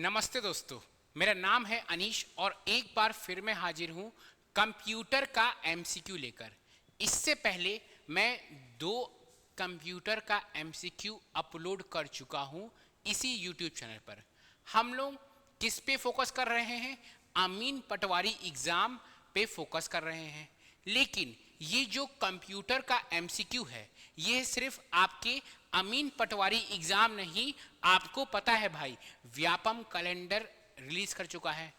नमस्ते दोस्तों, मेरा नाम है अनीश और एक बार फिर मैं हाजिर हूँ कंप्यूटर का एमसीक्यू लेकर। इससे पहले मैं 2 कंप्यूटर का एमसीक्यू अपलोड कर चुका हूँ इसी यूट्यूब चैनल पर। हम लोग किस पे फोकस कर रहे हैं? अमीन पटवारी एग्ज़ाम पे फोकस कर रहे हैं। लेकिन ये जो कंप्यूटर का एमसीक्यू है, ये सिर्फ आपके अमीन पटवारी एग्ज़ाम नहीं, आपको पता है भाई, व्यापम कैलेंडर रिलीज कर चुका है।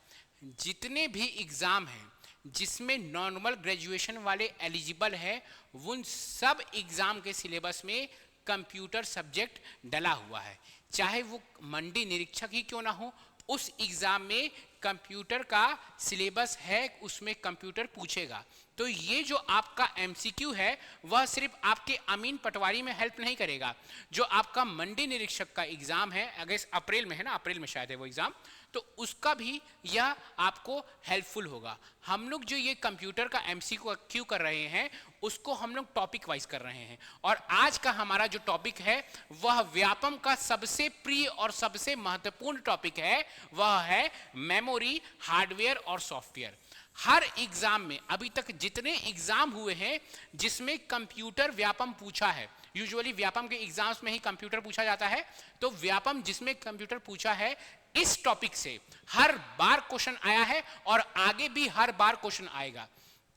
जितने भी एग्ज़ाम हैं जिसमें नॉर्मल ग्रेजुएशन वाले एलिजिबल है, उन सब एग्ज़ाम के सिलेबस में कंप्यूटर सब्जेक्ट डला हुआ है। चाहे वो मंडी निरीक्षक ही क्यों ना हो, उस एग्ज़ाम में कंप्यूटर का सिलेबस है, उसमें कंप्यूटर पूछेगा। तो ये जो आपका एमसीक्यू है वह सिर्फ आपके अमीन पटवारी में हेल्प नहीं करेगा। जो आपका मंडी निरीक्षक का एग्ज़ाम है, अगस्त अप्रैल में है ना, अप्रैल में शायद है वो एग्ज़ाम, तो उसका भी यह आपको हेल्पफुल होगा। हम लोग जो ये कंप्यूटर का एमसीक्यू कर रहे हैं उसको हम लोग टॉपिक वाइज कर रहे हैं, और आज का हमारा जो टॉपिक है वह व्यापम का सबसे प्रिय और सबसे महत्वपूर्ण टॉपिक है, वह है मेमोरी, हार्डवेयर और सॉफ्टवेयर। हर एग्जाम में अभी तक जितने एग्जाम हुए हैं जिसमें कंप्यूटर व्यापम पूछा है, यूजुअली व्यापम के एग्जाम्स में ही कंप्यूटर पूछा जाता है, तो व्यापम जिसमें कंप्यूटर पूछा है, इस टॉपिक से हर बार क्वेश्चन आया है और आगे भी हर बार क्वेश्चन आएगा।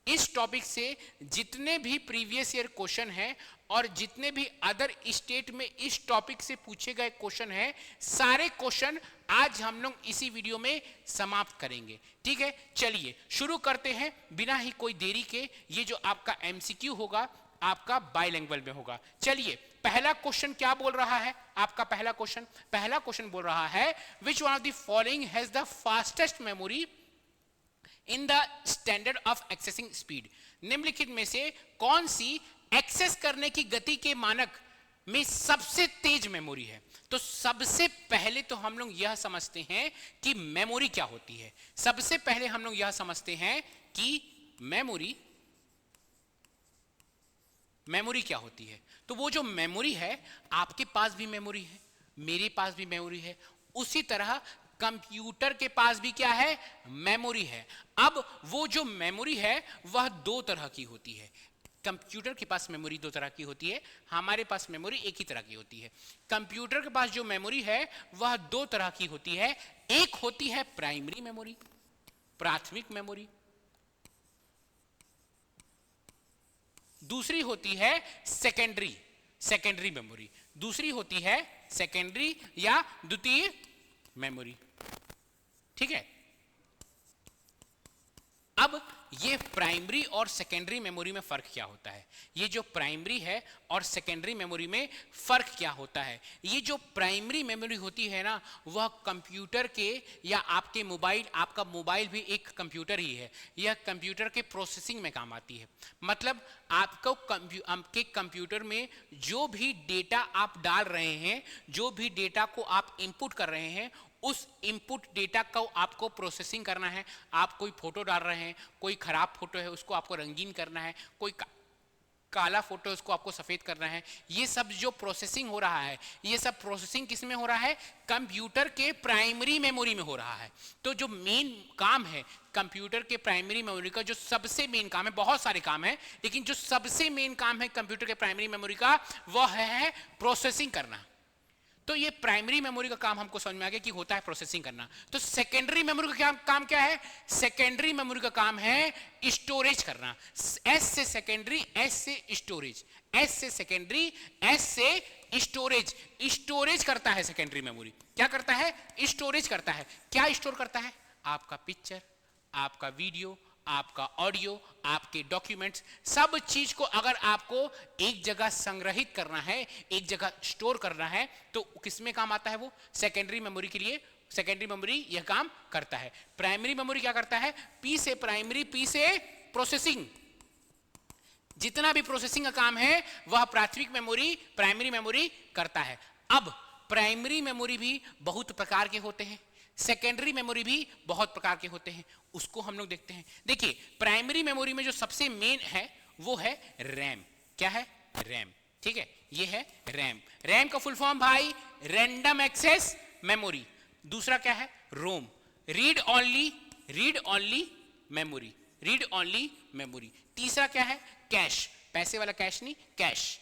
इस टॉपिक से जितने भी प्रीवियस ईयर क्वेश्चन हैं और जितने भी अदर स्टेट में इस टॉपिक से पूछे गए क्वेश्चन हैं, सारे क्वेश्चन आज हम लोग इसी वीडियो में समाप्त करेंगे। ठीक है, चलिए शुरू करते हैं बिना ही कोई देरी के। ये जो आपका एमसीक्यू होगा आपका बाइलिंगुअल में होगा। चलिए, पहला क्वेश्चन क्या बोल रहा है? आपका पहला क्वेश्चन बोल रहा है, which one of the following has the fastest memory in the standard of accessing speed. निम्नलिखित में से कौन सी एक्सेस करने की गति के मानक में सबसे तेज मेमोरी है? तो सबसे पहले तो हम लोग यह समझते हैं कि मेमोरी क्या होती है। सबसे पहले हम लोग यह समझते हैं कि मेमोरी क्या होती है। तो वो जो मेमोरी है, आपके पास भी मेमोरी है, मेरे पास भी मेमोरी है, उसी तरह कंप्यूटर के पास भी क्या है? मेमोरी है। अब वो जो मेमोरी है वह 2 तरह की होती है। कंप्यूटर के पास मेमोरी 2 तरह की होती है, हमारे पास मेमोरी एक ही तरह की होती है। कंप्यूटर के पास जो मेमोरी है वह 2 तरह की होती है। एक होती है प्राइमरी मेमोरी, प्राथमिक मेमोरी, दूसरी होती है सेकेंडरी मेमोरी, दूसरी होती है सेकेंडरी या द्वितीय मेमोरी। ठीक है, अब ये प्राइमरी और सेकेंडरी मेमोरी में फर्क क्या होता है? ये जो प्राइमरी है और सेकेंडरी मेमोरी में फर्क क्या होता है? ये जो प्राइमरी मेमोरी होती है ना, वह कंप्यूटर के या आपके मोबाइल, आपका मोबाइल भी एक कंप्यूटर ही है, यह कंप्यूटर के प्रोसेसिंग में काम आती है। मतलब आपके कंप्यूटर में जो भी डेटा आप डाल रहे हैं, जो भी डेटा को आप इनपुट कर रहे हैं, उस इनपुट डेटा को आपको प्रोसेसिंग करना है। आप कोई फोटो डाल रहे हैं, कोई खराब फोटो है उसको आपको रंगीन करना है, कोई काला फोटो है उसको आपको सफेद करना है। ये सब जो प्रोसेसिंग हो रहा है, ये सब प्रोसेसिंग किस में हो रहा है? कंप्यूटर के प्राइमरी मेमोरी में हो रहा है। तो जो मेन काम है कंप्यूटर के प्राइमरी मेमोरी का, जो सबसे मेन काम है, बहुत सारे काम है लेकिन जो सबसे मेन काम है कंप्यूटर के प्राइमरी मेमोरी का, वह है प्रोसेसिंग करना। तो ये प्राइमरी मेमोरी का काम हमको समझ में आ गया कि होता है प्रोसेसिंग करना। तो सेकेंडरी मेमोरी का काम क्या है? सेकेंडरी मेमोरी का काम है स्टोरेज करना। एस से सेकेंडरी, एस से स्टोरेज, एस से सेकेंडरी, एस से स्टोरेज। स्टोरेज करता है सेकेंडरी मेमोरी। क्या करता है? स्टोरेज करता है। क्या स्टोर करता है? आपका पिक्चर, आपका वीडियो, आपका ऑडियो, आपके डॉक्यूमेंट्स, सब चीज को अगर आपको एक जगह संग्रहित करना है, एक जगह स्टोर करना है, तो किस में काम आता है? वो सेकेंडरी मेमोरी के लिए सेकेंडरी मेमोरी यह काम करता है। प्राइमरी मेमोरी क्या करता है? पी से प्राइमरी, पी से प्रोसेसिंग। जितना भी प्रोसेसिंग का काम है वह प्राथमिक मेमोरी, प्राइमरी मेमोरी करता है। अब प्राइमरी मेमोरी भी बहुत प्रकार के होते हैं, सेकेंडरी मेमोरी भी बहुत प्रकार के होते हैं, उसको हम लोग देखते हैं। देखिए, प्राइमरी मेमोरी में जो सबसे मेन है वो है रैम। क्या है? रैम। ठीक है, ये है रैम। रैम का फुल फॉर्म भाई रैंडम एक्सेस मेमोरी। दूसरा क्या है, ROM, read only memory, read only memory. तीसरा क्या है, कैश, पैसे वाला कैश नहीं, कैश।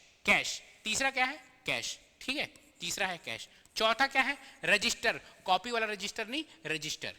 तीसरा क्या है, कैश, ठीक है, तीसरा है कैश। चौथा क्या है, रजिस्टर, कॉपी वाला रजिस्टर नहीं, रजिस्टर,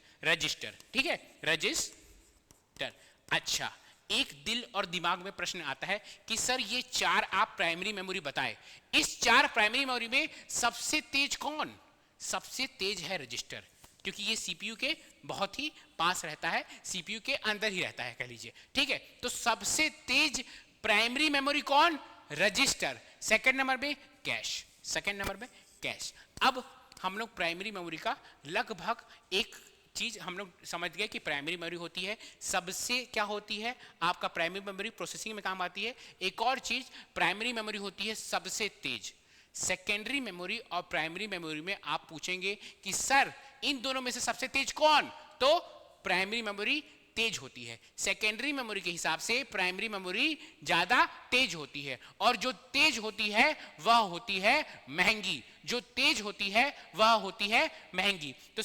ठीक है, रजिस्टर। अच्छा, एक दिल और दिमाग में प्रश्न आता है कि सर ये चार आप प्राइमरी मेमोरी बताए, इस चार प्राइमरी मेमोरी में सबसे तेज कौन? सबसे तेज है रजिस्टर, क्योंकि ये सीपीयू के बहुत ही पास रहता है, सीपीयू के अंदर ही रहता है कह लीजिए, ठीक है। तो सबसे तेज प्राइमरी मेमोरी कौन? रजिस्टर। सेकंड नंबर पे कैश, सेकंड नंबर पे कैश। अब हम लोग प्राइमरी मेमोरी का लगभग एक चीज हम लोग समझ गए कि प्राइमरी मेमोरी होती है सबसे, क्या होती है आपका प्राइमरी मेमोरी प्रोसेसिंग में काम आती है। एक और चीज प्राइमरी मेमोरी होती है सबसे तेज। सेकेंडरी मेमोरी और प्राइमरी मेमोरी में आप पूछेंगे कि सर इन दोनों में से सबसे तेज कौन, तो प्राइमरी मेमोरी तेज होती है। सेकेंडरी मेमोरी के हिसाब से प्राइमरी मेमोरी ज्यादा तेज होती है, और जो तेज होती है वह होती है महंगी, जो तेज होती है वह होती है महंगी। तो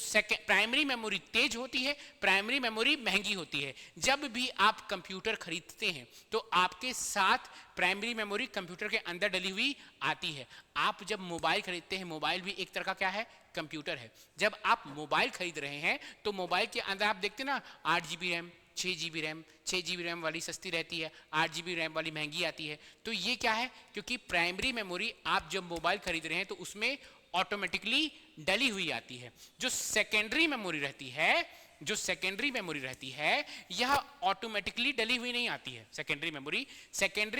प्राइमरी मेमोरी तेज होती है, प्राइमरी मेमोरी महंगी होती है। जब भी आप कंप्यूटर खरीदते हैं तो आपके साथ प्राइमरी मेमोरी कंप्यूटर के अंदर डली हुई आती है। आप जब मोबाइल खरीदते हैं, मोबाइल भी एक तरह का क्या है, कंप्यूटर है। जब आप मोबाइल खरीद रहे हैं तो मोबाइल के अंदर आप देखते ना 8 GB RAM, 6 GB RAM, 6 GB RAM वाली सस्ती रहती है, 8 GB रैम वाली महंगी आती है। तो ये क्या है, क्योंकि प्राइमरी मेमोरी आप जब मोबाइल खरीद रहे हैं तो उसमें ऑटोमेटिकली डली हुई आती है। जो सेकेंडरी मेमोरी रहती है, जो सेकेंडरी मेमोरी रहती है यह ऑटोमेटिकली डली हुई नहीं आती है। सेकेंडरी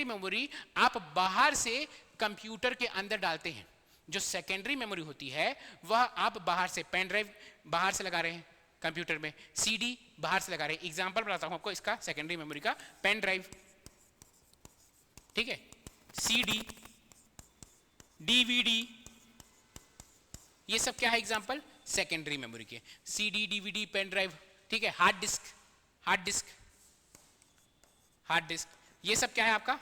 मेमोरी आप बाहर से कंप्यूटर के अंदर डालते हैं। जो सेकेंडरी मेमोरी होती है वह आप बाहर से, पेन ड्राइव बाहर से लगा रहे हैं कंप्यूटर में, सीडी बाहर से लगा रहे हैं। एग्जांपल बताता हूं आपको इसका सेकेंडरी मेमोरी का, पेन ड्राइव, ठीक है, सीडी, डीवीडी, ये सब क्या है एग्जांपल सेकेंडरी मेमोरी के। सीडी, डीवीडी, पेन ड्राइव, ठीक है, हार्ड डिस्क, ये सब क्या है आपका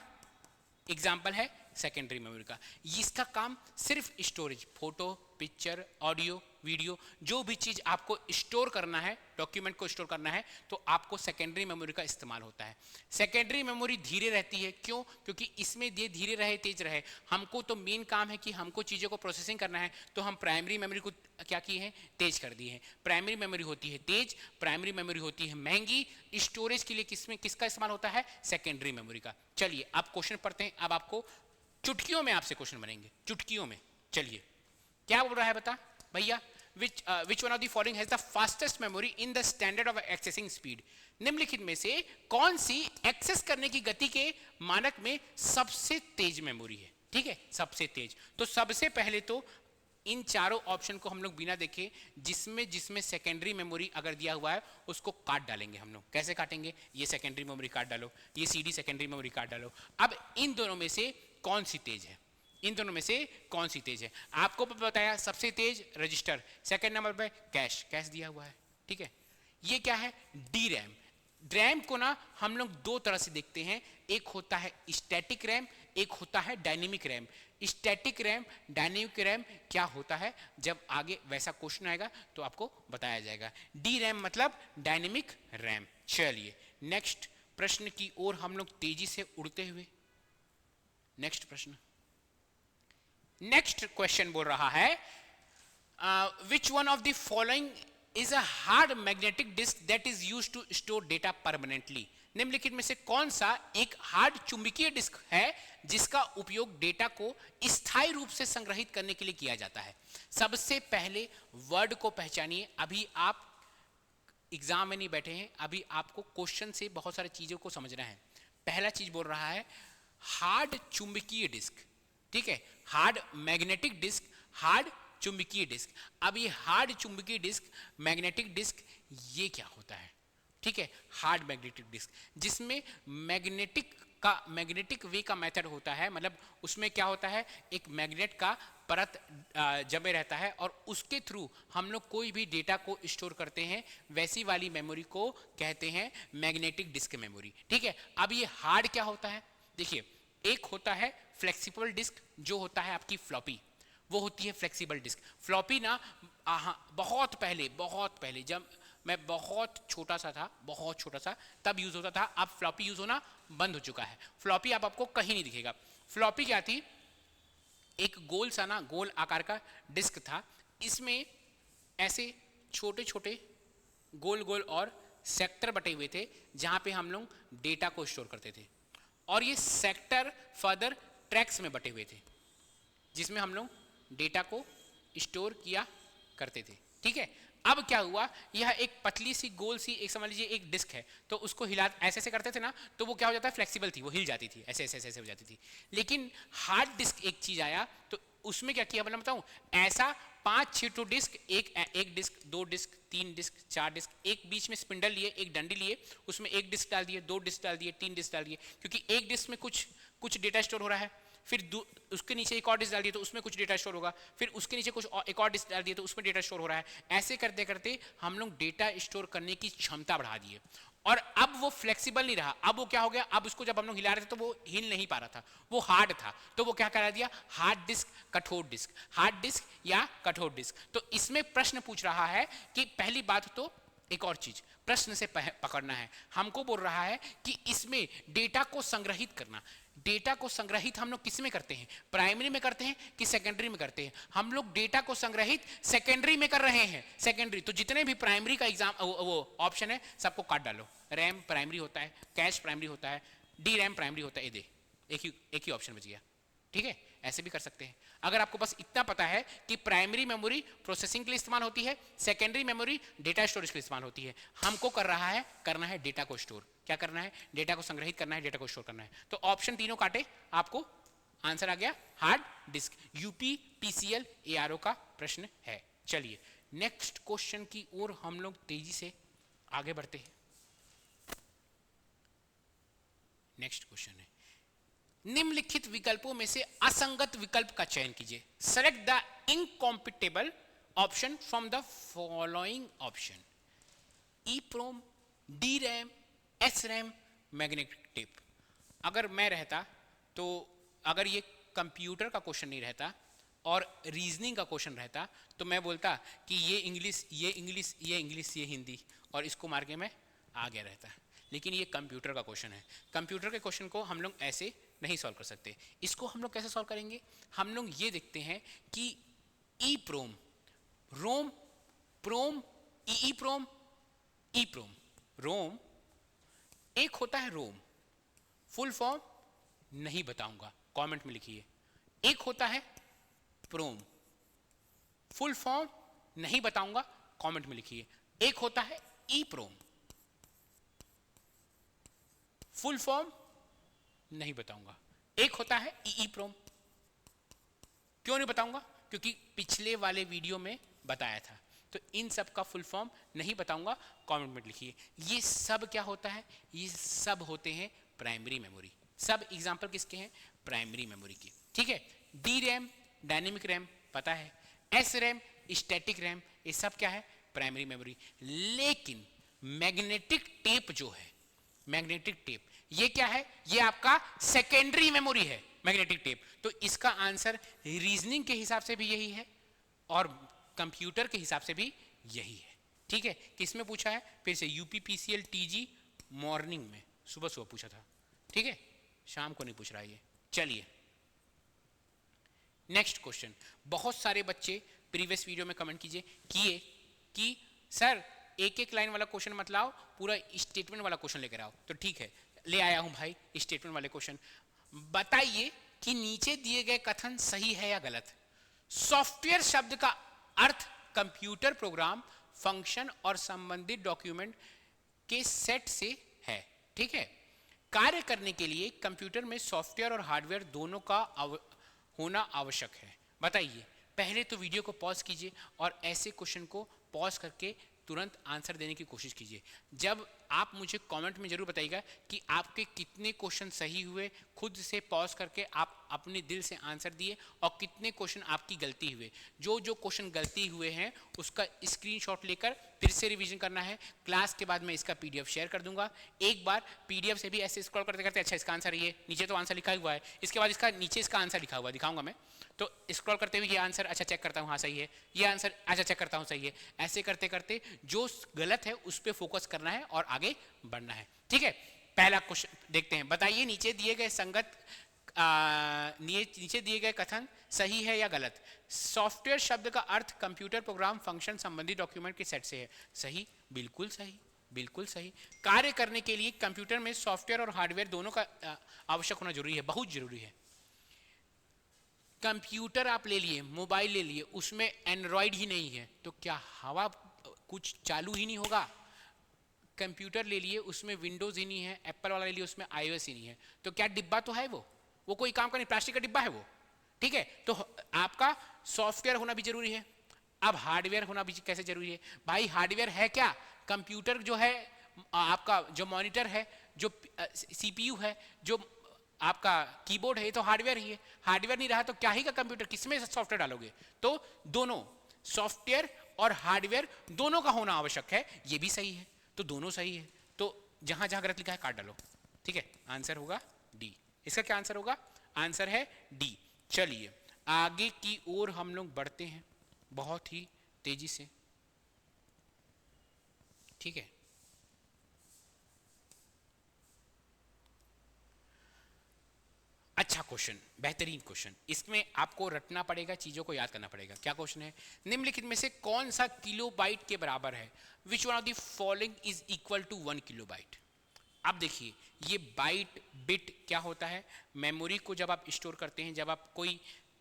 एग्जाम्पल है सेकेंडरी मेमोरी का। इसका काम सिर्फ storage, photo, picture, audio, video, जो भी चीज आपको स्टोर करना है, डॉक्यूमेंट को स्टोर करना है, तो आपको सेकेंडरी मेमोरी का इस्तेमाल होता है। सेकेंडरी मेमोरी धीरे रहती है, क्यों? क्योंकि इसमें ये धीरे रहे तेज रहे, हमको तो मेन काम है कि हमको चीज़ों को प्रोसेसिंग करना है, तो हम प्राइमरी मेमोरी को क्या किए हैं, तेज कर दिए हैं। प्राइमरी मेमोरी होती है तेज, प्राइमरी मेमोरी होती है महंगी। स्टोरेज के लिए किसका इस्तेमाल होता है, सेकेंडरी मेमोरी का। चलिए अब क्वेश्चन पढ़ते हैं। अब आपको चुटकियों में आपसे क्वेश्चन बनेंगे, चुटकियों में। चलिए क्या बोल रहा है बता भैया, which one of the following has the fastest memory in the standard of accessing speed? निम्नलिखित में से कौन सी एक्सेस करने की गति के मानक में सबसे तेज मेमोरी है? ठीक है, सबसे तेज। तो सबसे पहले तो इन चारों ऑप्शन को हम लोग बिना देखे, जिसमें सेकेंडरी मेमोरी अगर दिया हुआ है उसको काट डालेंगे हम लोग। कैसे काटेंगे, ये सेकेंडरी मेमोरी काट डालो, ये सीडी सेकेंडरी मेमोरी काट डालो। अब इन दोनों में से कौन सी तेज है, इन दोनों में से कौन सी तेज है? आपको बताया सबसे तेज रजिस्टर, सेकंड नंबर पे कैश दिया हुआ है, ठीक है। ये क्या है, डी रैम। रैम को ना हम लोग दो तरह से देखते हैं, एक होता है स्टैटिक रैम, एक होता है dynamic RAM. Static RAM, dynamic RAM क्या होता है, जब आगे वैसा क्वेश्चन आएगा तो आपको बताया जाएगा। डी रैम मतलब डायनेमिक रैम। चलिए नेक्स्ट प्रश्न की ओर हम लोग तेजी से उड़ते हुए, नेक्स्ट प्रश्न, नेक्स्ट क्वेश्चन बोल रहा है which one of the following is a hard magnetic disk that is used to store data permanently? निम्नलिखित में से कौन सा एक हार्ड चुंबकीय डिस्क है जिसका उपयोग डेटा को स्थायी रूप से संग्रहित करने के लिए किया जाता है? सबसे पहले वर्ड को पहचानिए। अभी आप एग्जाम में नहीं बैठे हैं, अभी आपको क्वेश्चन से बहुत सारी चीजों को समझना है। पहला चीज बोल रहा है हार्ड चुंबकीय डिस्क, ठीक है, हार्ड मैग्नेटिक डिस्क, हार्ड चुंबकीय डिस्क। अब ये हार्ड चुंबकीय डिस्क, मैग्नेटिक डिस्क, ये क्या होता है? ठीक है, हार्ड मैग्नेटिक डिस्क जिसमें मैग्नेटिक वे का मेथड होता है, मतलब उसमें क्या होता है, एक मैग्नेट का परत जमे रहता है और उसके थ्रू हम लोग कोई भी डेटा को स्टोर करते हैं, वैसी वाली मेमोरी को कहते हैं मैग्नेटिक डिस्क मेमोरी। ठीक है, अब ये हार्ड क्या होता है, देखिए एक होता है फ्लेक्सिबल डिस्क, जो होता है आपकी फ्लॉपी, वो होती है फ्लेक्सिबल डिस्क। फ्लॉपी ना बहुत पहले जब मैं बहुत छोटा सा तब यूज होता था। अब फ्लॉपी यूज होना बंद हो चुका है। फ्लॉपी अब आपको कहीं नहीं दिखेगा। फ्लॉपी क्या थी? एक गोल आकार का डिस्क था, इसमें ऐसे छोटे छोटे गोल गोल और सेक्टर बटे हुए थे जहां पे हम लोग डेटा को स्टोर करते थे, और ये सेक्टर फर्दर ट्रैक्स में बटे हुए थे जिसमें हम लोग डेटा को स्टोर किया करते थे। ठीक है, अब क्या हुआ, यह एक पतली सी गोल सी एक समझ लीजिए एक डिस्क है, तो उसको हिला ऐसे ऐसे करते थे ना, तो वो क्या हो जाता है, फ्लेक्सिबल थी, वो हिल जाती थी, ऐसे ऐसे ऐसे हो जाती थी। लेकिन हार्ड डिस्क एक चीज आया, तो उसमें क्या किया मैं बताऊं, ऐसा 5-6 डिस्क, एक डिस्क, 2 डिस्क, 3 डिस्क, 4 डिस्क, एक बीच में स्पिंडल लिए, एक डंडी लिए, उसमें एक डिस्क डाल दिए, 2 डिस्क डाल दिए, 3 डिस्क डाल दिए, क्योंकि एक डिस्क में कुछ डेटा स्टोर हो रहा है, फिर उसके नीचे एक और डिस्क डाल दिए तो उसमें कुछ डेटा स्टोर होगा, फिर उसके नीचे एक और डिस्क डाल दिए तो उसमें डेटा स्टोर हो रहा है। ऐसे करते करते हम लोग डेटा स्टोर करने की क्षमता बढ़ा दिए, और अब वो फ्लेक्सिबल नहीं रहा। अब वो क्या हो गया, अब उसको जब हम लोग हिला रहे थे तो वो हिल नहीं पा रहा था, वो हार्ड था, तो वो क्या करा दिया, हार्ड डिस्क कठोर डिस्क, हार्ड डिस्क या कठोर डिस्क। तो इसमें प्रश्न पूछ रहा है कि पहली बात तो एक और चीज प्रश्न से पकड़ना है, हमको बोल रहा है कि इसमें डेटा को संग्रहित करना। डेटा को संग्रहित हम लोग किस में करते हैं, प्राइमरी में करते हैं कि सेकेंडरी में करते हैं? हम लोग डेटा को संग्रहित सेकेंडरी में कर रहे हैं, सेकेंडरी। तो जितने भी प्राइमरी का एग्जाम वो ऑप्शन है सबको काट डालो। रैम प्राइमरी होता है, कैश प्राइमरी होता है, डी रैम प्राइमरी होता है, ये दे, एक ही ऑप्शन बच गया। ठीक है, ऐसे भी कर सकते हैं। अगर आपको बस इतना पता है कि प्राइमरी मेमोरी प्रोसेसिंग के लिए इस्तेमाल होती है, सेकेंडरी मेमोरी डेटा स्टोरेज के लिए इस्तेमाल होती है, हमको करना है डेटा को स्टोर। क्या करना है, डेटा को संग्रहित करना है, डेटा को स्टोर करना है। तो ऑप्शन तीनों काटे, आपको आंसर आ गया hard disk. UP PCL ARO का प्रश्न है। चलिए नेक्स्ट क्वेश्चन की ओर हम लोग तेजी से आगे बढ़ते हैं। नेक्स्ट क्वेश्चन है, निम्नलिखित विकल्पों में से असंगत विकल्प का चयन कीजिए। Select the incompatible option from the following option: EPROM, D RAM, S RAM, magnetic tape. अगर मैं रहता तो, अगर ये कंप्यूटर का क्वेश्चन नहीं रहता और रीजनिंग का क्वेश्चन रहता, तो मैं बोलता कि ये इंग्लिश, ये इंग्लिश, ये इंग्लिश, ये हिंदी, और इसको मार के मैं आ गया रहता। लेकिन ये कंप्यूटर का क्वेश्चन है, कंप्यूटर के क्वेश्चन को हम लोग ऐसे नहीं सॉल्व कर सकते। इसको हम लोग कैसे सॉल्व करेंगे, हम लोग ये देखते हैं कि ई प्रोम, रोम, प्रोम, ई प्रोम, ई प्रोम, रोम, एक होता है रोम, फुल फॉर्म नहीं बताऊंगा, कमेंट में लिखिए। एक होता है प्रोम, फुल फॉर्म नहीं बताऊंगा, कमेंट में लिखिए। एक होता है ई प्रोम, फुल फॉर्म नहीं बताऊंगा। एक होता है ई प्रोम। क्यों नहीं बताऊंगा, क्योंकि पिछले वाले वीडियो में बताया था। तो इन सब का फुल फॉर्म नहीं बताऊंगा, कमेंट में लिखिए। ये सब क्या होता है, ये सब होते हैं प्राइमरी मेमोरी। सब एग्जांपल किसके हैं, प्राइमरी मेमोरी के। ठीक है, डी रैम डायनेमिक रैम पता है, एस रैम स्टैटिक रैम, ये सब क्या है, प्राइमरी मेमोरी। लेकिन मैग्नेटिक टेप जो है, मैग्नेटिक टेप, ये क्या है, ये आपका सेकेंडरी मेमोरी है, मैग्नेटिक टेप। तो इसका आंसर रीजनिंग के हिसाब से भी यही है और कंप्यूटर के हिसाब से भी यही है। ठीक है, किसमें पूछा है, फिर से यूपी पीसीएल टीजी मॉर्निंग में, सुबह सुबह पूछा था। ठीक है, शाम को नहीं पूछ रहा ये। चलिए नेक्स्ट क्वेश्चन। बहुत सारे बच्चे प्रीवियस वीडियो में कमेंट किए कि सर एक एक लाइन वाला क्वेश्चन मत लाओ, पूरा स्टेटमेंट वाला क्वेश्चन लेकर आओ। तो ठीक है, ले आया हूं भाई स्टेटमेंट वाले क्वेश्चन। बताइए कि नीचे दिए गए कथन सही है या गलत। सॉफ्टवेयर शब्द का अर्थ कंप्यूटर प्रोग्राम, फंक्शन और संबंधित डॉक्यूमेंट के सेट से है। ठीक है, कार्य करने के लिए कंप्यूटर में सॉफ्टवेयर और हार्डवेयर दोनों का होना आवश्यक है। बताइए, पहले तो वीडियो को पॉज कीजिए और ऐसे क्वेश्चन को पॉज करके तुरंत आंसर देने की कोशिश कीजिए। जब आप मुझे कमेंट में जरूर बताइएगा कि आपके कितने क्वेश्चन सही हुए, खुद से पॉज करके आप अपने दिल से आंसर दिए, और कितने क्वेश्चन आपकी गलती हुए। जो जो क्वेश्चन गलती हुए हैं उसका स्क्रीनशॉट लेकर फिर से रिवीजन करना है। क्लास के बाद मैं इसका पीडीएफ शेयर कर दूंगा। एक बार पीडीएफ से भी ऐसे स्क्रॉल करते करते, अच्छा इसका आंसर ये, नीचे तो आंसर लिखा हुआ है, इसके बाद इसका नीचे इसका आंसर लिखा हुआ दिखाऊंगा मैं, तो स्क्रॉल करते हुए ये आंसर, अच्छा चेक करता हूँ, हाँ सही है, ये आंसर, अच्छा चेक करता हूँ सही है। ऐसे करते करते जो गलत है उस पर फोकस करना है और आगे बढ़ना है। ठीक है, पहला क्वेश्चन देखते हैं। बताइए नीचे दिए गए संगत नीचे दिए गए कथन सही है या गलत। सॉफ्टवेयर शब्द का अर्थ कंप्यूटर प्रोग्राम फंक्शन संबंधी डॉक्यूमेंट के सेट से है। सही, बिल्कुल सही, बिल्कुल सही। कार्य करने के लिए कंप्यूटर में सॉफ्टवेयर और हार्डवेयर दोनों का आवश्यक होना जरूरी है, बहुत जरूरी है। कंप्यूटर आप ले लिए, मोबाइल ले लिए, उसमें एंड्रॉयड ही नहीं है तो क्या हवा कुछ चालू ही नहीं होगा। कंप्यूटर ले लिए, उसमें विंडोज ही नहीं है, एप्पल वाला ले लिए, उसमें आईओएस ही नहीं है, तो क्या डिब्बा तो है वो कोई काम का नहीं, प्लास्टिक का डिब्बा है वो। ठीक है, तो आपका सॉफ्टवेयर होना भी जरूरी है। अब हार्डवेयर होना भी कैसे जरूरी है भाई। हार्डवेयर है क्या, कंप्यूटर जो है आपका, जो मॉनिटर है, जो सीपीयू है, जो आपका कीबोर्ड है, ये तो हार्डवेयर ही है। हार्डवेयर नहीं रहा तो क्या ही का कंप्यूटर, किसमें सॉफ्टवेयर डालोगे। तो दोनों सॉफ्टवेयर और हार्डवेयर दोनों का होना आवश्यक है, ये भी सही है, तो दोनों सही है। तो जहां जहां गलत लिखा है काट डालो। ठीक है, आंसर होगा डी। इसका क्या आंसर होगा, आंसर है डी। चलिए आगे की ओर हम लोग बढ़ते हैं बहुत ही तेजी से। ठीक है, अच्छा क्वेश्चन, बेहतरीन क्वेश्चन। इसमें आपको रटना पड़ेगा, चीजों को याद करना पड़ेगा। क्या क्वेश्चन है, निम्नलिखित में से कौन सा किलोबाइट के बराबर है। Which one of the following is equal to 1 kilobyte. अब देखिए ये बाइट बिट क्या होता है। मेमोरी को जब आप स्टोर करते हैं, जब आप कोई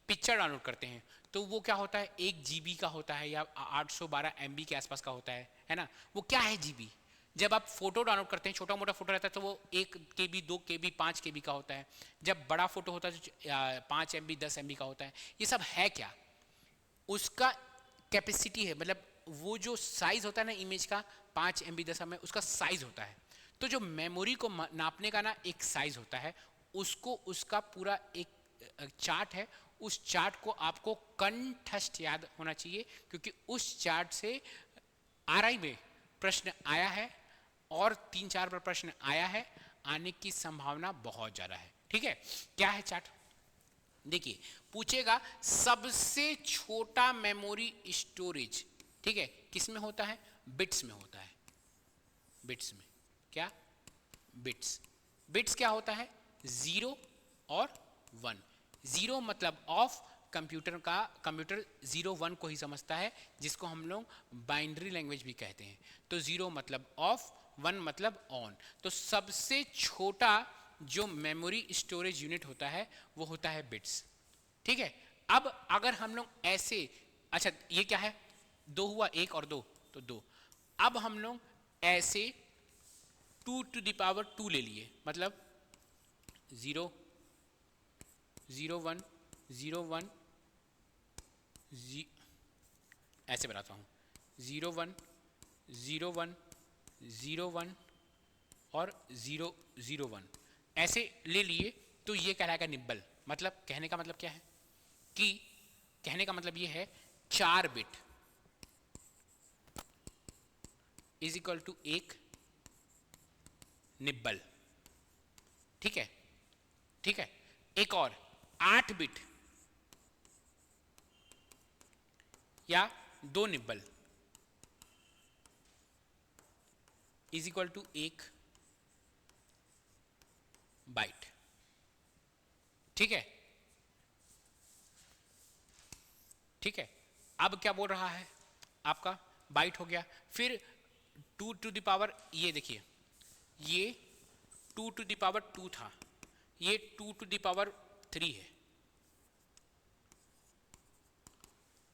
पिक्चर डाउनलोड करते हैं, तो वो क्या होता है, 1 जीबी का होता है या 812 एमबी के आसपास का होता है ना। वो क्या है जीबी। जब आप फोटो डाउनलोड करते हैं, छोटा मोटा फोटो रहता है तो वो 1 केबी 2 केबी 5 केबी का होता है। जब बड़ा फोटो होता है तो 5 एमबी 10 एमबी का होता है। ये सब है क्या, उसका कैपेसिटी है, मतलब वो जो साइज होता है ना इमेज का, 5 एमबी 10 एमबी उसका साइज होता है। तो जो मेमोरी को नापने का ना एक साइज होता है, उसको उसका पूरा एक चार्ट है, उस चार्ट को आपको कंठस्थ याद होना चाहिए, क्योंकि उस चार्ट से आरआई में प्रश्न आया है और 3-4 पर प्रश्न आया है, आने की संभावना बहुत ज्यादा है। ठीक है, क्या है चार्ट, देखिए पूछेगा सबसे छोटा मेमोरी स्टोरेज। ठीक है, किस में होता है, बिट्स में होता है। बिट्स में क्या, बिट्स। बिट्स क्या होता है, 0 और 1। 0 मतलब ऑफ, कंप्यूटर का कंप्यूटर 0 1 को ही समझता है, जिसको हम लोग बाइनरी लैंग्वेज भी कहते हैं। तो 0 मतलब ऑफ, 1 मतलब ऑन। तो सबसे छोटा जो मेमोरी स्टोरेज यूनिट होता है वो होता है बिट्स। ठीक है, अब अगर हम लोग ऐसे, अच्छा ये क्या है, 2 हुआ, 1 और 2 तो 2। अब हम लोग ऐसे 2 टू द पावर 2 ले लिए, मतलब 0 0 1 0 1 ऐसे बनाता हूँ, 0 1 0 1 0 1 और 0 0 1 ऐसे ले लिए, तो ये कहलाएगा निब्बल। मतलब कहने का मतलब क्या है कि, कहने का मतलब ये है 4 bit is equal to 1 nibble. ठीक है, ठीक है, एक और 8 बिट या 2 nibble is equal to 1 byte. ठीक है, ठीक है, अब क्या बोल रहा है आपका, बाइट हो गया। फिर 2 टू द पावर, ये देखिए ये 2 टू द पावर 2 था, ये 2 टू द पावर 3 है।